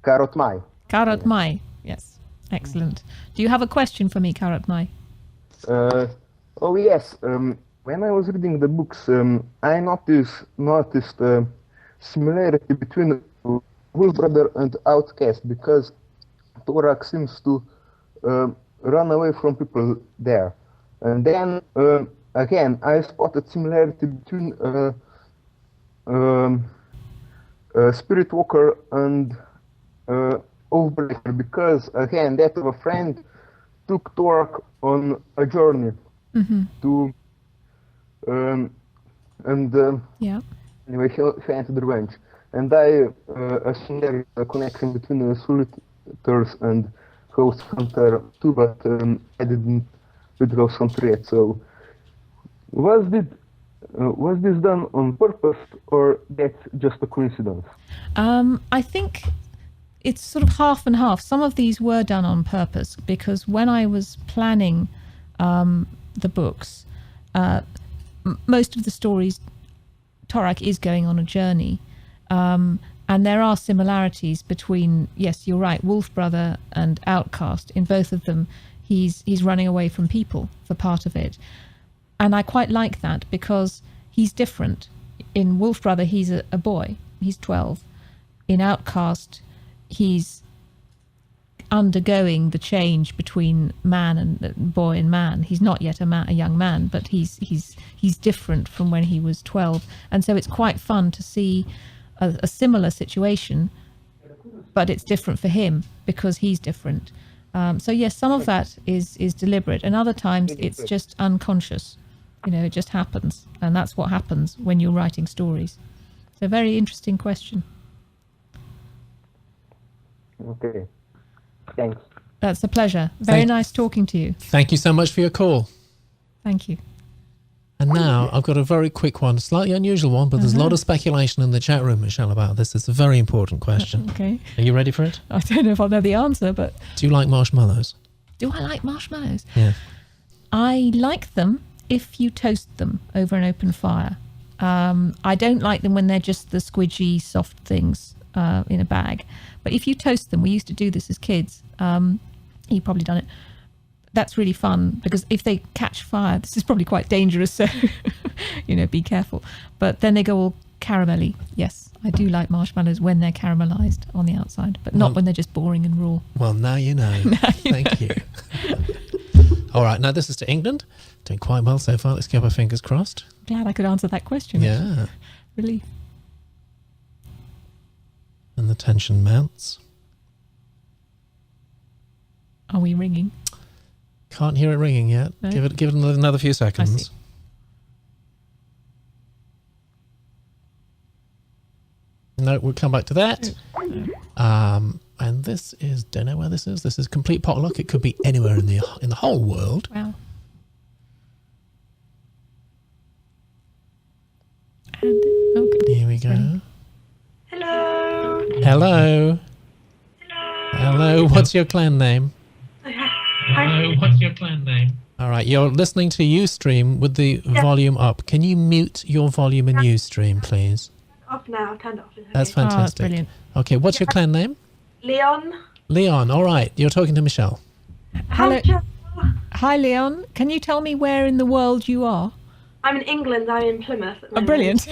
Carrot Mai. Carrot Mai. Yes, excellent. Do you have a question for me, Carrot Mai? Oh yes. When I was reading the books, I noticed similarity between Wolf Brother and Outcast, because Torak seems to run away from people there, and then again I spotted similarity between Spirit Walker and Oathbreaker, because again that of a friend took Torak on a journey to yeah. Anyway, he entered revenge, and I assume there is a connection between the Solicitors and Ghost Hunter too, but I didn't read Ghost Hunter yet. So, was this done on purpose, or that's just a coincidence? I think it's sort of half and half. Some of these were done on purpose, because when I was planning the books, most of the stories, Torak is going on a journey, and there are similarities between, yes, you're right, Wolf Brother and Outcast. In both of them, he's running away from people for part of it, and I quite like that, because he's different. In Wolf Brother, he's a boy, he's 12. In Outcast, he's undergoing the change between man and boy and man. He's not yet a young man, but he's different from when he was 12, and so it's quite fun to see a similar situation, but it's different for him because he's different. So yes, some of that is deliberate, and other times it's just unconscious. It just happens, and that's what happens when you're writing stories. It's a very interesting question. Okay. Thanks. That's a pleasure. Very nice talking to you. Thank you so much for your call. Thank you. And now I've got a very quick one, slightly unusual one, but there's a lot of speculation in the chat room, Michelle, about this. It's a very important question. Okay. Are you ready for it? I don't know if I'll know the answer, but... Do you like marshmallows? Do I like marshmallows? Yeah. I like them if you toast them over an open fire. I don't like them when they're just the squidgy, soft things in a bag. But if you toast them, we used to do this as kids. You've probably done it. That's really fun, because if they catch fire, this is probably quite dangerous, so be careful. But then they go all caramelly. Yes, I do like marshmallows when they're caramelized on the outside, but not when they're just boring and raw. Well, now you know. Thank you. All right, now this is to England. Doing quite well so far. Let's keep our fingers crossed. Glad I could answer that question. Yeah. Relief. And the tension mounts. Are we ringing? Can't hear it ringing yet. No? Give it another few seconds. No, we'll come back to that. And this is, don't know where this is. This is complete potluck. It could be anywhere in the whole world. Wow. And, okay. Here we go. Hello. Hello. Hello. What's your clan name? Hello. What's your clan name? All right. You're listening to Ustream with the volume up. Can you mute your volume in Ustream, please? Off now. I've turned it off. Okay. That's fantastic. That's brilliant. Okay. What's your clan name? Leon. Leon. All right. You're talking to Michelle. Hello. Hi, Leon. Can you tell me where in the world you are? I'm in England. I'm in Plymouth. At the moment. Brilliant.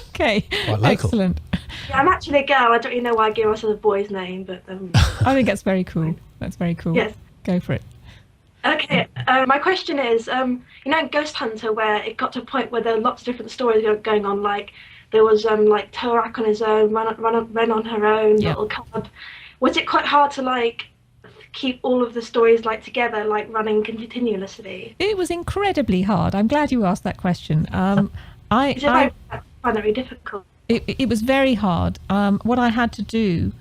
Okay. Quite local. Excellent. Yeah, I'm actually a girl. I don't really know why I gave myself a boy's name, but I think that's very cool. That's very cool. Yes. Go for it. Okay, my question is, Ghost Hunter, where it got to a point where there were lots of different stories going on, like there was like Torak on his own, Renn on her own, Little Cub. Was it quite hard to keep all of the stories together, running continuously? It was incredibly hard. I'm glad you asked that question. I find that very difficult. It was very hard. What I had to do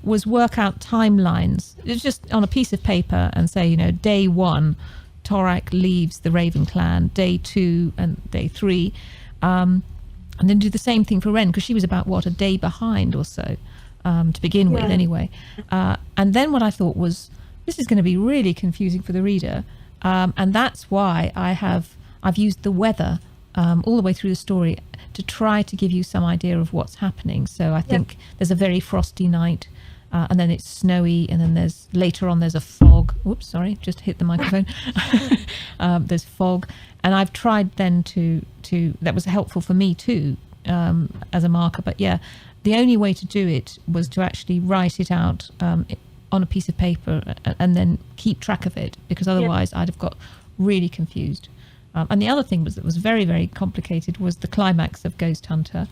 was work out timelines. It's just on a piece of paper and say, day 1, Torak leaves the Raven clan, day 2 and day 3, and then do the same thing for Renn, because she was about a day behind or so to begin with anyway. And then what I thought was, this is going to be really confusing for the reader, and that's why I've used the weather all the way through the story to try to give you some idea of what's happening. So I think there's a very frosty night, and then it's snowy, and then later on there's a fog. Oops, sorry, just hit the microphone. There's fog, and I've tried then to that was helpful for me too, as a marker. But yeah, the only way to do it was to actually write it out on a piece of paper and then keep track of it, because otherwise I'd have got really confused. And the other thing that was very, very complicated was the climax of Ghost Hunter,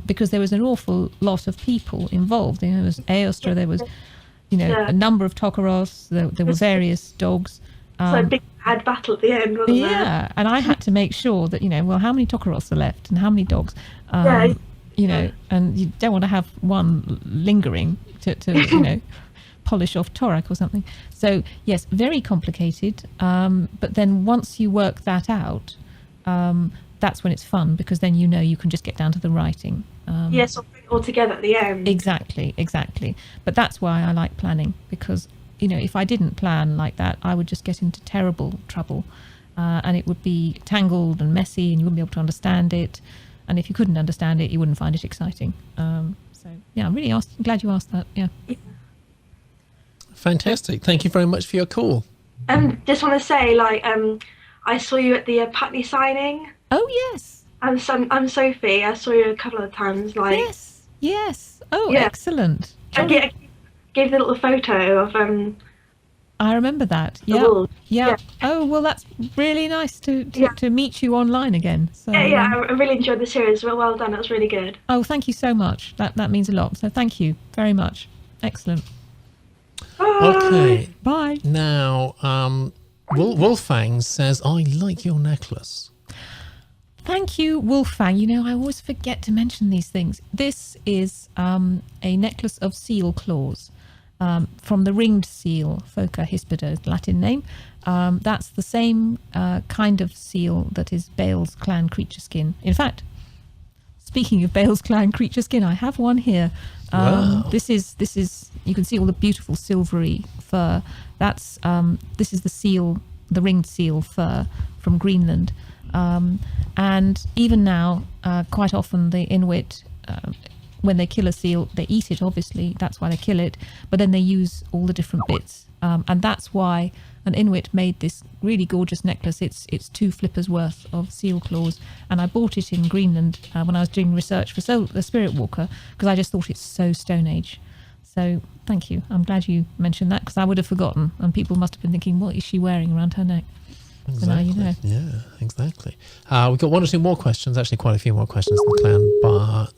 because there was an awful lot of people involved. There was Eostra, there was, a number of Tokaros, there were various dogs. So a big bad battle at the end, wasn't there? Yeah, and I had to make sure that, how many Tokaros are left and how many dogs, and you don't want to have one lingering to polish off Torak or something. So yes, very complicated, but then once you work that out, that's when it's fun, because then you can just get down to the writing. Yes, or bring it all together at the end. Exactly. But that's why I like planning, because if I didn't plan like that, I would just get into terrible trouble, and it would be tangled and messy, and you wouldn't be able to understand it, and if you couldn't understand it, you wouldn't find it exciting. So yeah, I'm really glad you asked that. Yeah. Fantastic. Thank you very much for your call. Just want to say, I saw you at the Putney signing. Oh, yes. I'm Sophie. I saw you a couple of times. Yes. Oh, yeah. Excellent. I gave the little photo of... I remember that. Yeah. Oh, well, that's really nice to meet you online again. So, I really enjoyed the series. Well done. It was really good. Oh, thank you so much. That means a lot. So thank you very much. Excellent. Okay. Bye. Now, Wolfang says, I like your necklace. Thank you, Wolfang. I always forget to mention these things. This is a necklace of seal claws from the ringed seal, Phoca hispida, Latin name. That's the same kind of seal that is Bale's clan creature skin. In fact, speaking of Bale's clan creature skin, I have one here. Wow. This is you can see all the beautiful silvery fur. This is the ringed seal fur from Greenland. And even now, quite often the Inuit, when they kill a seal, they eat it, obviously, that's why they kill it, but then they use all the different bits. And that's why an Inuit made this really gorgeous necklace. It's 2 flippers worth of seal claws. And I bought it in Greenland when I was doing research for the Spirit Walker, because I just thought it's so Stone Age. So thank you. I'm glad you mentioned that, because I would have forgotten, and people must have been thinking, what is she wearing around her neck? Exactly. So now you know. Yeah, exactly. We've got 1 or 2 more questions, actually quite a few more questions in the clan, but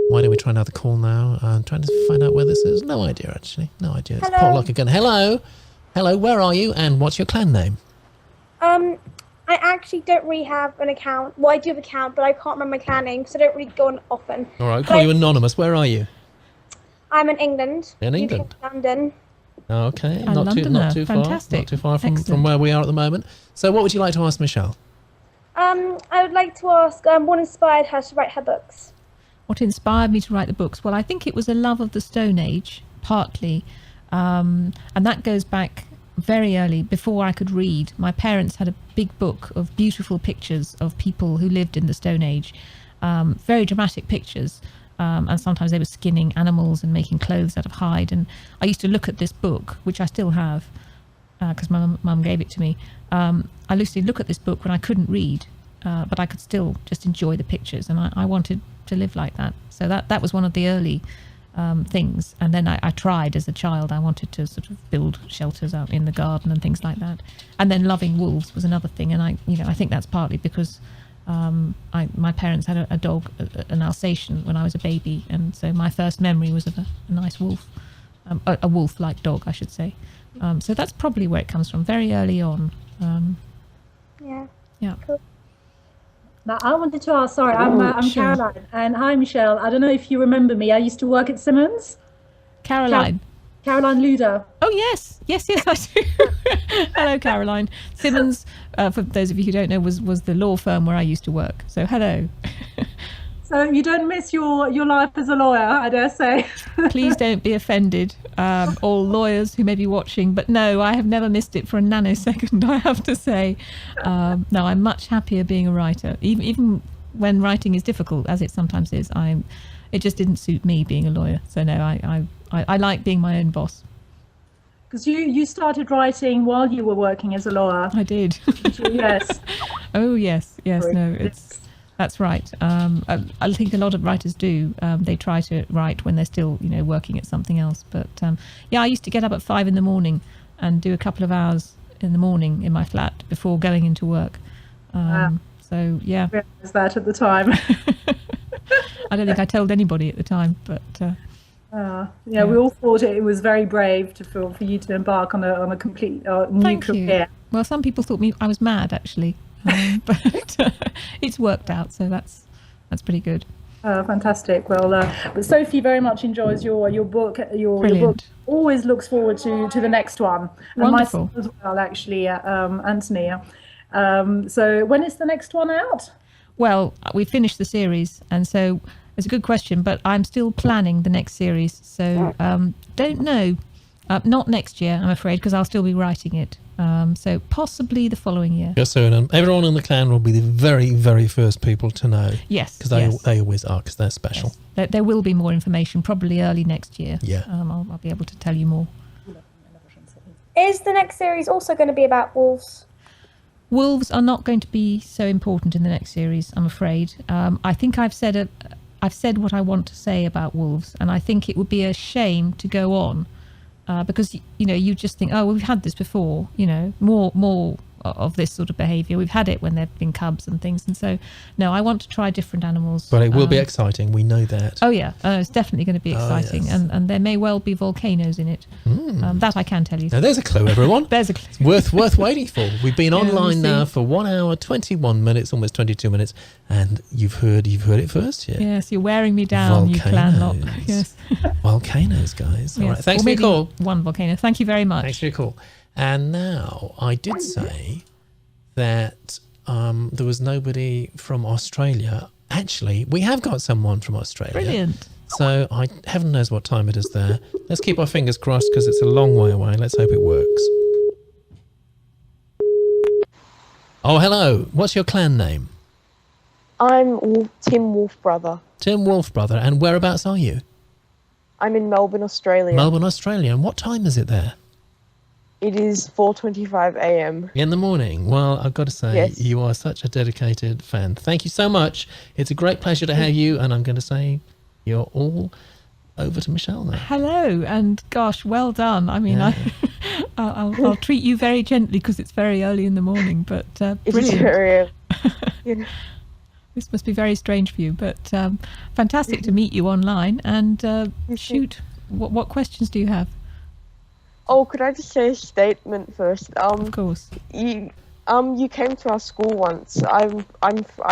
why don't we try another call now? I'm trying to find out where this is. No idea, actually. No idea. It's potluck again. Hello, where are you, and what's your clan name? I actually don't really have an account. Well, I do have an account, but I can't remember my clan name, so I don't really go on often. All right, I'll call you anonymous. Where are you? I'm in England. In England? London. Okay, A not too Londoner. far. Fantastic. Not too far from where we are at the moment. So what would you like to ask Michelle? I would like to ask what inspired her to write her books? What inspired me to write the books? Well, I think it was a love of the Stone Age, partly. And that goes back very early, before I could read. My parents had a big book of beautiful pictures of people who lived in the Stone Age. Very dramatic pictures. And sometimes they were skinning animals and making clothes out of hide. And I used to look at this book, which I still have, because my mum gave it to me. I used to look at this book when I couldn't read, but I could still just enjoy the pictures. And I wanted to live like that. So that was one of the early things. And then I tried as a child. I wanted to sort of build shelters out in the garden and things like that. And then loving wolves was another thing. And I think that's partly because my parents had a dog, an Alsatian, when I was a baby, and so my first memory was of a nice wolf, a wolf-like dog, I should say. So that's probably where it comes from, very early on. Yeah. Cool. Now, I wanted to ask, sorry, I'm sure. Caroline, and hi, Michelle. I don't know if you remember me. I used to work at Simmons. Caroline. Caroline Luder. Oh, yes, I do. Hello, Caroline. Simmons, for those of you who don't know, was the law firm where I used to work. So, hello. So you don't miss your life as a lawyer, I dare say. Please don't be offended, all lawyers who may be watching. But no, I have never missed it for a nanosecond, I have to say. No, I'm much happier being a writer. Even when writing is difficult, as it sometimes is, it just didn't suit me being a lawyer. So no, I like being my own boss. Because you started writing while you were working as a lawyer. I did. Yes. Oh, yes. No, that's right. I think a lot of writers do. They try to write when they're still, working at something else. But yeah, I used to get up at 5 a.m. and do a couple of hours in the morning in my flat before going into work. So yeah. I realised that at the time. I don't think I told anybody at the time, but. Yeah, we all thought it was very brave for you to embark on a complete new career. Well, some people thought I was mad, actually, but it's worked out, so that's pretty good. Fantastic. Well, but Sophie very much enjoys your book. Your book always looks forward to the next one. Wonderful. And myself as well, actually, Anthony. So when is the next one out? Well, we finished the series, and so. It's a good question, but I'm still planning the next series. So don't know. Not next year, I'm afraid, because I'll still be writing it. So possibly the following year. Yes, so everyone in the clan will be the very, very first people to know. Yes. Because they always are, because they're special. Yes. There will be more information, probably early next year. Yeah. I'll be able to tell you more. Is the next series also going to be about wolves? Wolves are not going to be so important in the next series, I'm afraid. I think I've said what I want to say about wolves, and I think it would be a shame to go on because you just think, oh, well, we've had this before, more of this sort of behaviour. We've had it when there've been cubs and things, and so no, I want to try different animals. But it will be exciting. We know that. Oh yeah, it's definitely going to be exciting, yes. and there may well be volcanoes in it. That I can tell you. Now there's a clue, everyone. There's a clue. It's worth waiting for. We've been online now for 1 hour 21 minutes, almost 22 minutes, and you've heard it first here. Yes, you're wearing me down, you clan lot. Yes. Volcanoes, guys. Yes. All right, thanks for your call. One volcano. Thank you very much. Thanks for your call. And now, I did say that there was nobody from Australia. Actually, we have got someone from Australia. Brilliant. So, heaven knows what time it is there. Let's keep our fingers crossed because it's a long way away. Let's hope it works. Oh, hello. What's your clan name? I'm Tim Wolfbrother. Tim Wolfbrother. And whereabouts are you? I'm in Melbourne, Australia. Melbourne, Australia. And what time is it there? It is 4:25 a.m. In the morning. Well, I've got to say, Yes. you are such a dedicated fan. Thank you so much. It's a great pleasure to have you. And I'm going to say you're all over to Michelle now. Hello, and gosh, well done. I mean, I'll treat you very gently because it's very early in the morning, but It is brilliant. very This must be very strange for you, but fantastic to meet you online. And shoot, what questions do you have? Oh, could I just say a statement first? Of course. You came to our school once. I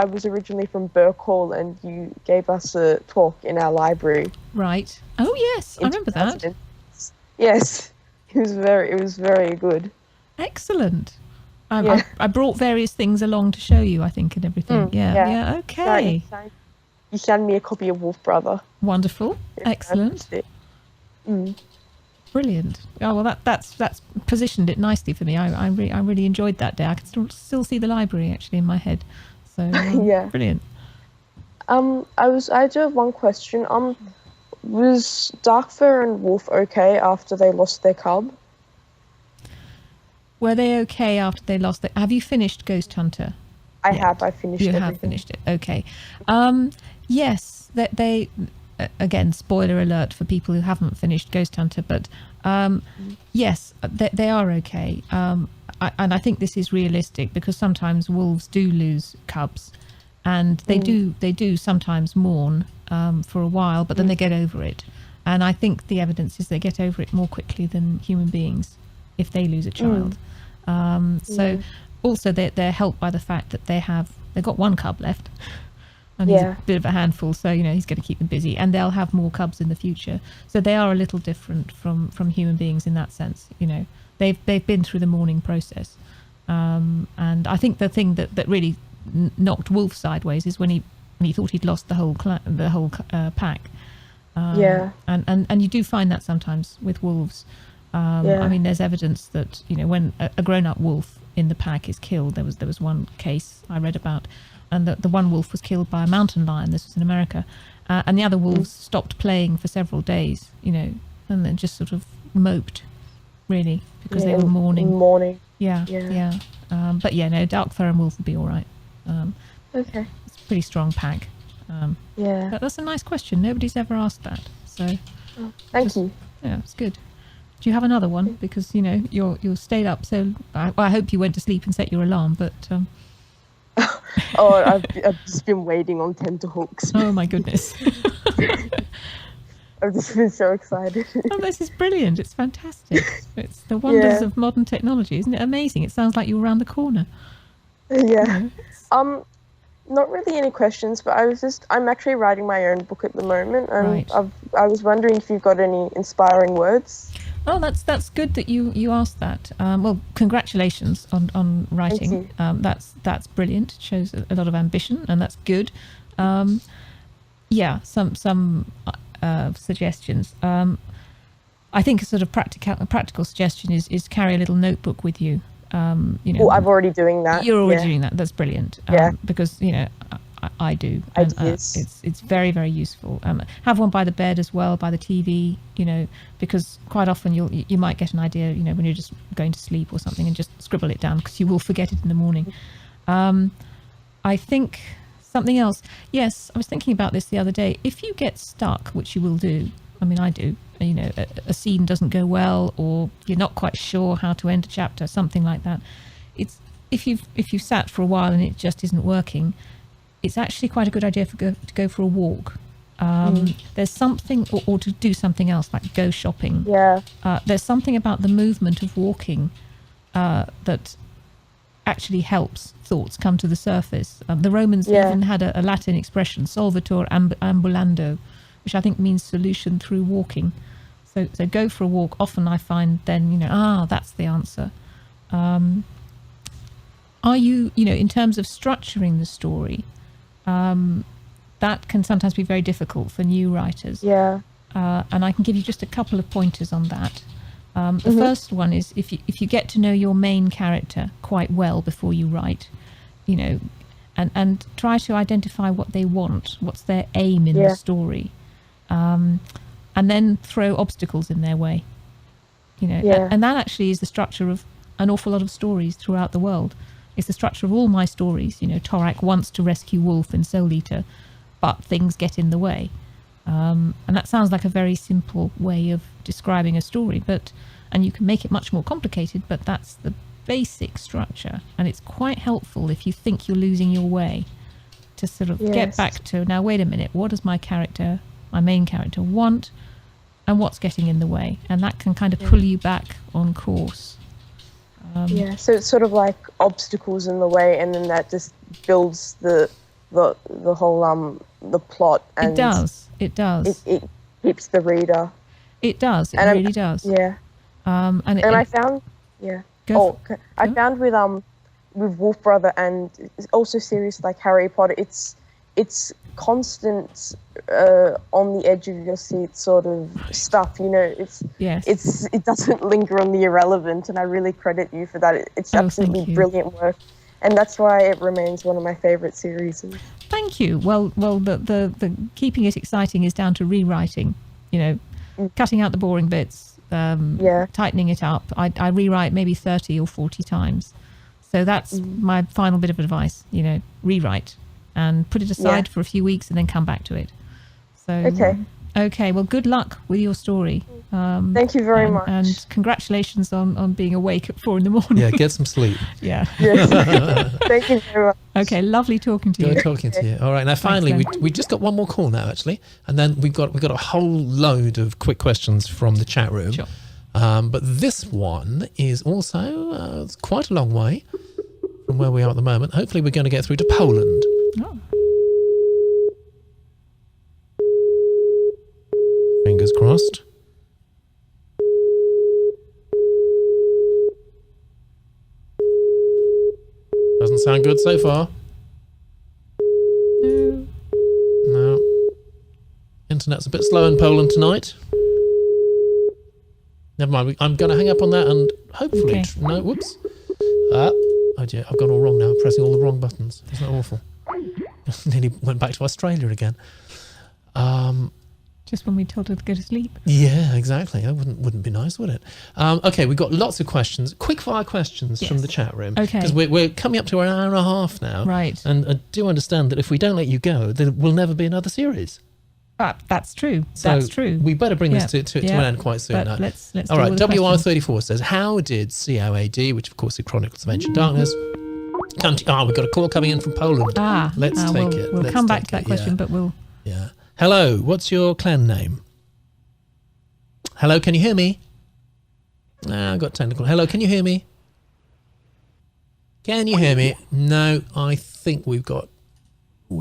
was originally from Burkhall, and you gave us a talk in our library. Right. Oh yes, I remember that. Yes, it was very good. Excellent. Yeah. I brought various things along to show you, I think, and everything. Yeah. Okay. You sent me a copy of Wolfbrother. Wonderful. Excellent. Brilliant. Oh well, that's positioned it nicely for me. I really enjoyed that day. I can still see the library actually in my head. So Yeah. brilliant. I do have one question. Was Darkfur and Wolf okay after they lost their cub? Were they okay after they lost their... Have you finished Ghost Hunter? I have finished it. You have finished it. Okay. Yes, they again, spoiler alert for people who haven't finished Ghost Hunter, but yes, they are okay. And I think this is realistic because sometimes wolves do lose cubs, and they do sometimes mourn for a while, but then they get over it. And I think the evidence is they get over it more quickly than human beings if they lose a child. So also they're helped by the fact that they've got one cub left, and he's a bit of a handful, so he's going to keep them busy, and they'll have more cubs in the future. So they are a little different from human beings in that sense. They've been through the mourning process, and I think the thing that really knocked Wolf sideways is when and he thought he'd lost the whole pack. Yeah. And you do find that sometimes with wolves. I mean, there's evidence that, you know, when a grown-up wolf in the pack is killed, there was one case I read about, and the one wolf was killed by a mountain lion. This was in America, and the other wolves stopped playing for several days, you know, and then just sort of moped, really, because they were mourning. Yeah. But yeah, no, dark fur and wolf would be all right. Okay. It's a pretty strong pack. But that's a nice question. Nobody's ever asked that. So thank you. Yeah, it's good. Do you have another one? Because, you know, you're stayed up. So I hope you went to sleep and set your alarm. But I've just been waiting on tenterhooks. Oh my goodness. I've just been so excited. Oh, this is brilliant. It's fantastic. It's the wonders of modern technology. Isn't it amazing? It sounds like you're around the corner. Yeah. Not really any questions, but I'm actually writing my own book at the moment, and Right. I was wondering if you've got any inspiring words. Oh, that's good that you asked that. Well, congratulations on writing. That's brilliant. It shows a lot of ambition, and that's good. Some suggestions. I think a sort of practical suggestion is carry a little notebook with you. You know, I'm already doing that. You're already doing that. That's brilliant. Because, you know, I do. And, it's very, very useful. Have one by the bed as well, by the TV, you know, because quite often you might get an idea, you know, when you're just going to sleep or something, and just scribble it down, because you will forget it in the morning. I think something else. Yes, I was thinking about this the other day. If you get stuck, which you will do, I mean, I do, you know, a scene doesn't go well, or you're not quite sure how to end a chapter, something like that. It's if you've sat for a while and it just isn't working, it's actually quite a good idea to go for a walk. There's something, or to do something else, like go shopping. There's something about the movement of walking that actually helps thoughts come to the surface. The Romans even had a Latin expression, solvitur ambulando, which I think means solution through walking. So go for a walk. Often I find then, you know, that's the answer. Are you, you know, in terms of structuring the story, that can sometimes be very difficult for new writers. And I can give you just a couple of pointers on that. The first one is if you get to know your main character quite well before you write, you know, and try to identify what they want, what's their aim in the story. And then throw obstacles in their way, you know, and that actually is the structure of an awful lot of stories throughout the world. It's the structure of all my stories. You know, Torak wants to rescue Wolf and Soul Eater, but things get in the way. And that sounds like a very simple way of describing a story, and you can make it much more complicated, but that's the basic structure. And it's quite helpful if you think you're losing your way to sort of get back to, now, wait a minute, what does my main character want, and what's getting in the way? And that can kind of pull you back on course. So it's sort of like obstacles in the way, and then that just builds the whole the plot. And it does. It keeps the reader. It does. It really does. I found I found with Wolf Brother, and also series like Harry Potter, it's constant on the edge of your seat sort of stuff, you know. It doesn't linger on the irrelevant, and I really credit you for that. It's absolutely brilliant work, and that's why it remains one of my favorite series. Thank you. Well, the keeping it exciting is down to rewriting, you know, cutting out the boring bits, tightening it up. I rewrite maybe 30 or 40 times, so that's my final bit of advice, you know, rewrite and put it aside for a few weeks and then come back to it. So okay, well, good luck with your story. Thank you very much. And congratulations on being awake at 4 a.m. Yeah, get some sleep. Yes. Thank you very much. Okay, lovely talking to you. Good talking to you. All right, now finally, we just got one more call now, actually, and then we've got a whole load of quick questions from the chat room. Sure. But this one is also quite a long way from where we are at the moment. Hopefully we're going to get through to Poland. Oh. Fingers crossed. Doesn't sound good so far. No. Internet's a bit slow in Poland tonight. Never mind. I'm going to hang up on that and hopefully... Okay. No, whoops. Oh dear, I've gone all wrong now. I'm pressing all the wrong buttons. Isn't that awful? Nearly went back to Australia again. Just when we told her to go to sleep. Yeah, exactly. That wouldn't be nice, would it? Okay, we've got lots of questions. Quick fire questions from the chat room. Okay. Because we're coming up to an hour and a half now. Right. And I do understand that if we don't let you go, there will never be another series. That's true. So That's true. We better bring this to an end quite soon. But let's all right, deal with the WR34 says, how did COAD, which of course is Chronicles of Ancient Darkness, come to... we've got a call coming in from Poland. Let's take it. We'll Let's come back take to that it, question, yeah. but we'll... Yeah. Hello, what's your clan name? Hello, can you hear me? I got technical. Hello, can you hear me? Can you hear me? No, I think we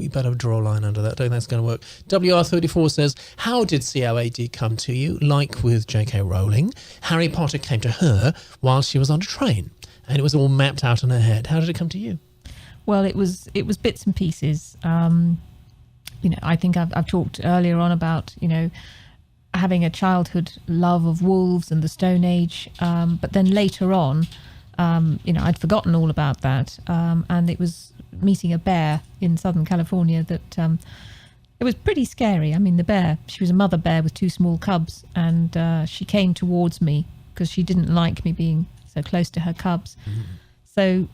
better draw a line under that. I don't think that's going to work. WR34 says, how did COAD come to you? Like with J.K. Rowling, Harry Potter came to her while she was on a train, and it was all mapped out in her head. How did it come to you? Well, it was bits and pieces. I think I've talked earlier on about, having a childhood love of wolves and the Stone Age. But then later on, I'd forgotten all about that. And it was meeting a bear in Southern California that it was pretty scary. I mean, the bear, she was a mother bear with two small cubs, and she came towards me because she didn't like me being so close to her cubs. So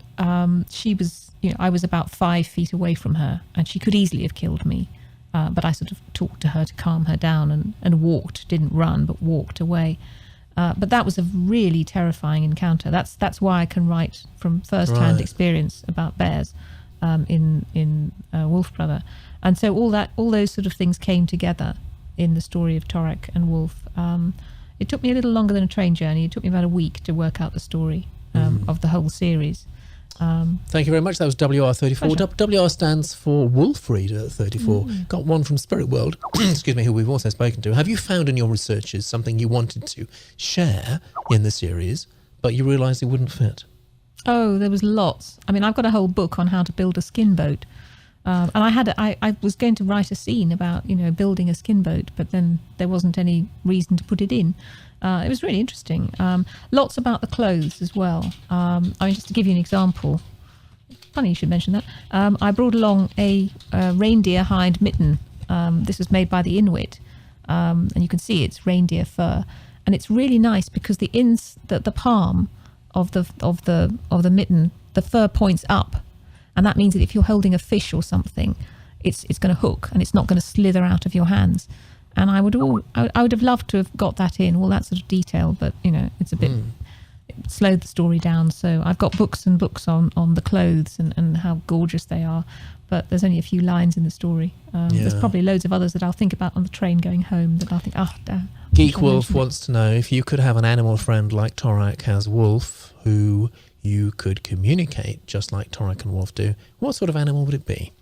she was, I was about 5 feet away from her, and she could easily have killed me. But I sort of talked to her to calm her down and walked, didn't run, but walked away. But that was a really terrifying encounter. That's why I can write from first-hand experience about bears in Wolf Brother. And so all those sort of things came together in the story of Torak and Wolf. It took me a little longer than a train journey. It took me about a week to work out the story of the whole series. Thank you very much. That was WR34. WR stands for Wolf Reader 34. Got one from Spirit World, excuse me, who we've also spoken to. Have you found in your researches something you wanted to share in the series, but you realised it wouldn't fit? Oh, there was lots. I mean, I've got a whole book on how to build a skin boat. And I was going to write a scene about, building a skin boat, but then there wasn't any reason to put it in. It was really interesting. Lots about the clothes as well. Just to give you an example, funny you should mention that. I brought along a reindeer hide mitten. This was made by the Inuit, and you can see it's reindeer fur, and it's really nice because the palm of the mitten, the fur points up, and that means that if you're holding a fish or something, it's going to hook and it's not going to slither out of your hands. And I would have loved to have got that in, all that sort of detail, but it's a bit it slowed the story down. So I've got books and books on the clothes and how gorgeous they are, but there's only a few lines in the story. There's probably loads of others that I'll think about on the train going home that I'll think, damn. Geek Wolf wants to know if you could have an animal friend like Torak has Wolf, who you could communicate just like Torak and Wolf do, what sort of animal would it be?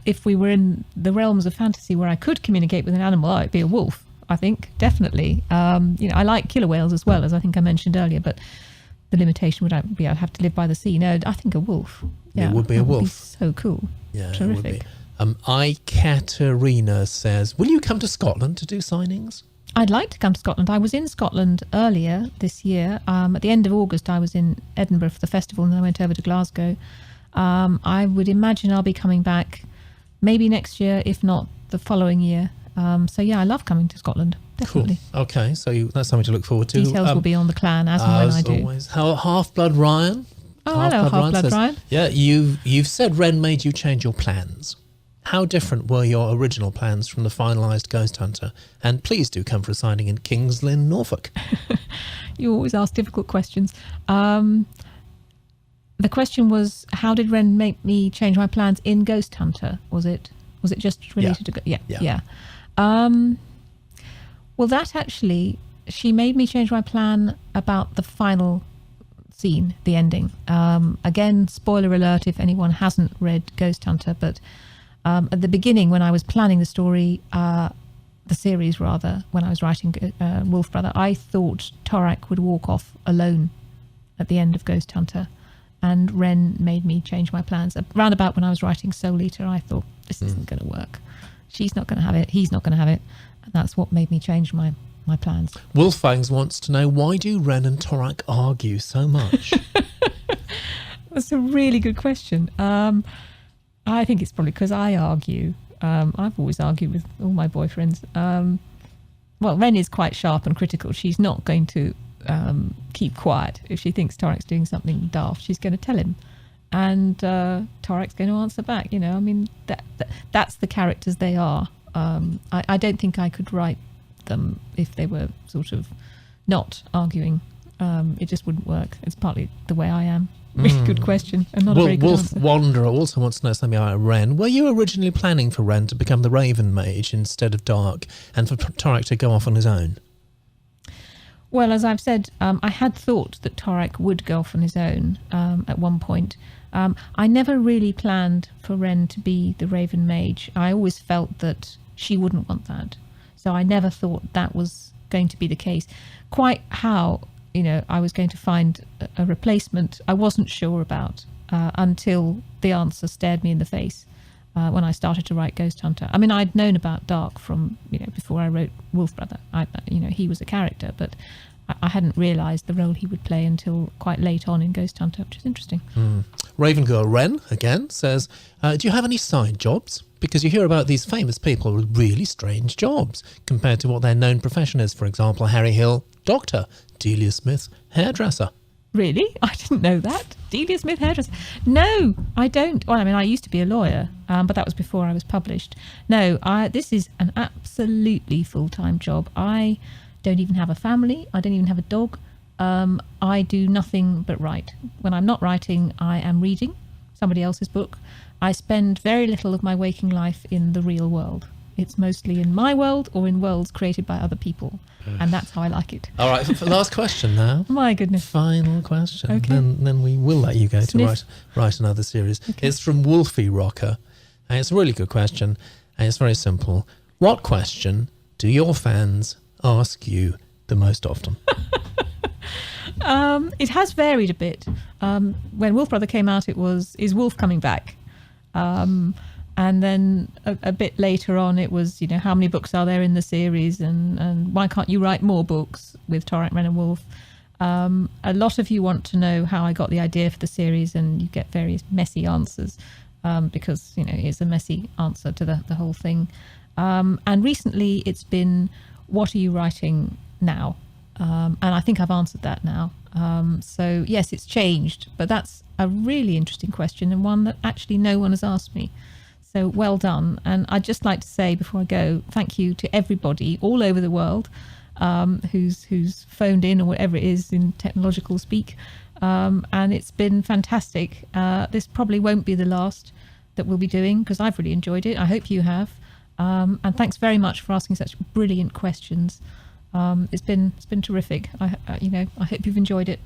If we were in the realms of fantasy where I could communicate with an animal, it'd be a wolf, I think, definitely. I like killer whales as well, as I think I mentioned earlier, but the limitation would be I'd have to live by the sea. No, I think a wolf. Yeah, it would be a wolf. Would be so cool. Yeah, terrific. It would be. Katerina says, will you come to Scotland to do signings? I'd like to come to Scotland. I was in Scotland earlier this year. At the end of August, I was in Edinburgh for the festival, and then I went over to Glasgow. I would imagine I'll be coming back maybe next year, if not the following year. I love coming to Scotland, definitely. Cool. Okay, so that's something to look forward to. Details will be on the clan as and when I do. Always. Half-Blood Ryan. Oh, hello, Half-Blood Ryan. Yeah, you've said Renn made you change your plans. How different were your original plans from the finalised Ghost Hunter? And please do come for a signing in Kings Lynn, Norfolk. You always ask difficult questions. The question was, how did Renn make me change my plans in Ghost Hunter? Was it just related to... Yeah. Well, that actually, she made me change my plan about the final scene, the ending. Again, spoiler alert if anyone hasn't read Ghost Hunter, but at the beginning when I was planning the story, the series rather, when I was writing Wolf Brother, I thought Torak would walk off alone at the end of Ghost Hunter. And Renn made me change my plans. Around about when I was writing Soul Eater, I thought, this isn't going to work. she's not going to have it, he's not going to have it. And that's what made me change my plans. Wolffangs wants to know, why do Renn and Torak argue so much? That's a really good question. I think it's probably because I argue. I've always argued with all my boyfriends. Well, Renn is quite sharp and critical. She's not going to keep quiet. If she thinks Torak's doing something daft, she's going to tell him. And Torak's going to answer back. You know, I mean, that's the characters they are. I don't think I could write them if they were sort of not arguing. It just wouldn't work. It's partly the way I am. Really good question, and not a very good Wolf answer. Wanderer also wants to know something about Renn. Were you originally planning for Renn to become the Raven Mage instead of Dark, and for Torak to go off on his own? Well, as I've said, I had thought that Torak would go off on his own at one point. I never really planned for Renn to be the Raven Mage. I always felt that she wouldn't want that. So I never thought that was going to be the case. Quite how, you know, I was going to find a replacement, I wasn't sure about until the answer stared me in the face when I started to write Ghost Hunter. I mean, I'd known about Dark from, you know, before I wrote Wolf Brother. You know, he was a character, but I hadn't realised the role he would play until quite late on in Ghost Hunter, which is interesting. Raven Girl Renn, again, says, do you have any side jobs? Because you hear about these famous people with really strange jobs compared to what their known profession is. For example, Harry Hill, doctor; Delia Smith, hairdresser. Really? I didn't know that. Delia Smith, hairdresser. No, I don't. Well, I mean, I used to be a lawyer, but that was before I was published. No, this is an absolutely full-time job. I don't even have a family. I don't even have a dog. I do nothing but write. When I'm not writing, I am reading somebody else's book. I spend very little of my waking life in the real world. It's mostly in my world or in worlds created by other people. And that's how I like it. All right, last question now. My goodness. Final question. Okay. Then we will let you go Sniff. to write another series. Okay. It's from Wolfie Rocker. And it's a really good question. And it's very simple. What question do your fans ask you the most often? It has varied a bit. When Wolf Brother came out, it was, is Wolf coming back? And then a bit later on, it was, you know, how many books are there in the series, and why can't you write more books with Torak, Renn and Wolf? A lot of you want to know how I got the idea for the series, and you get various messy answers because, you know, it's a messy answer to the whole thing. And recently it's been, what are you writing now? And I think I've answered that now. So yes, it's changed, but that's a really interesting question, and one that actually no one has asked me. So well done. And I'd just like to say before I go, thank you to everybody all over the world who's phoned in or whatever it is in technological speak. And it's been fantastic. This probably won't be the last that we'll be doing, because I've really enjoyed it. I hope you have. And thanks very much for asking such brilliant questions. It's been terrific. I hope you've enjoyed it.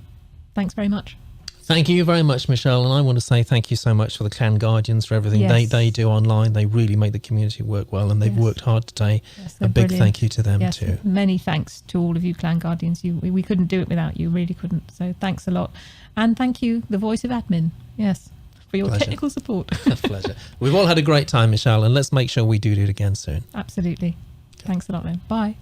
Thanks very much. Thank you very much, Michelle. And I want to say thank you so much for the Clan Guardians, for everything they do online. They really make the community work well, and they've worked hard today. Yes, a big brilliant. thank you to them too. Many thanks to all of you Clan Guardians. We couldn't do it without you, really couldn't. So thanks a lot. And thank you, the voice of admin. Yes, for your technical support. Pleasure. We've all had a great time, Michelle, and let's make sure we do it again soon. Absolutely. Thanks a lot then. Bye.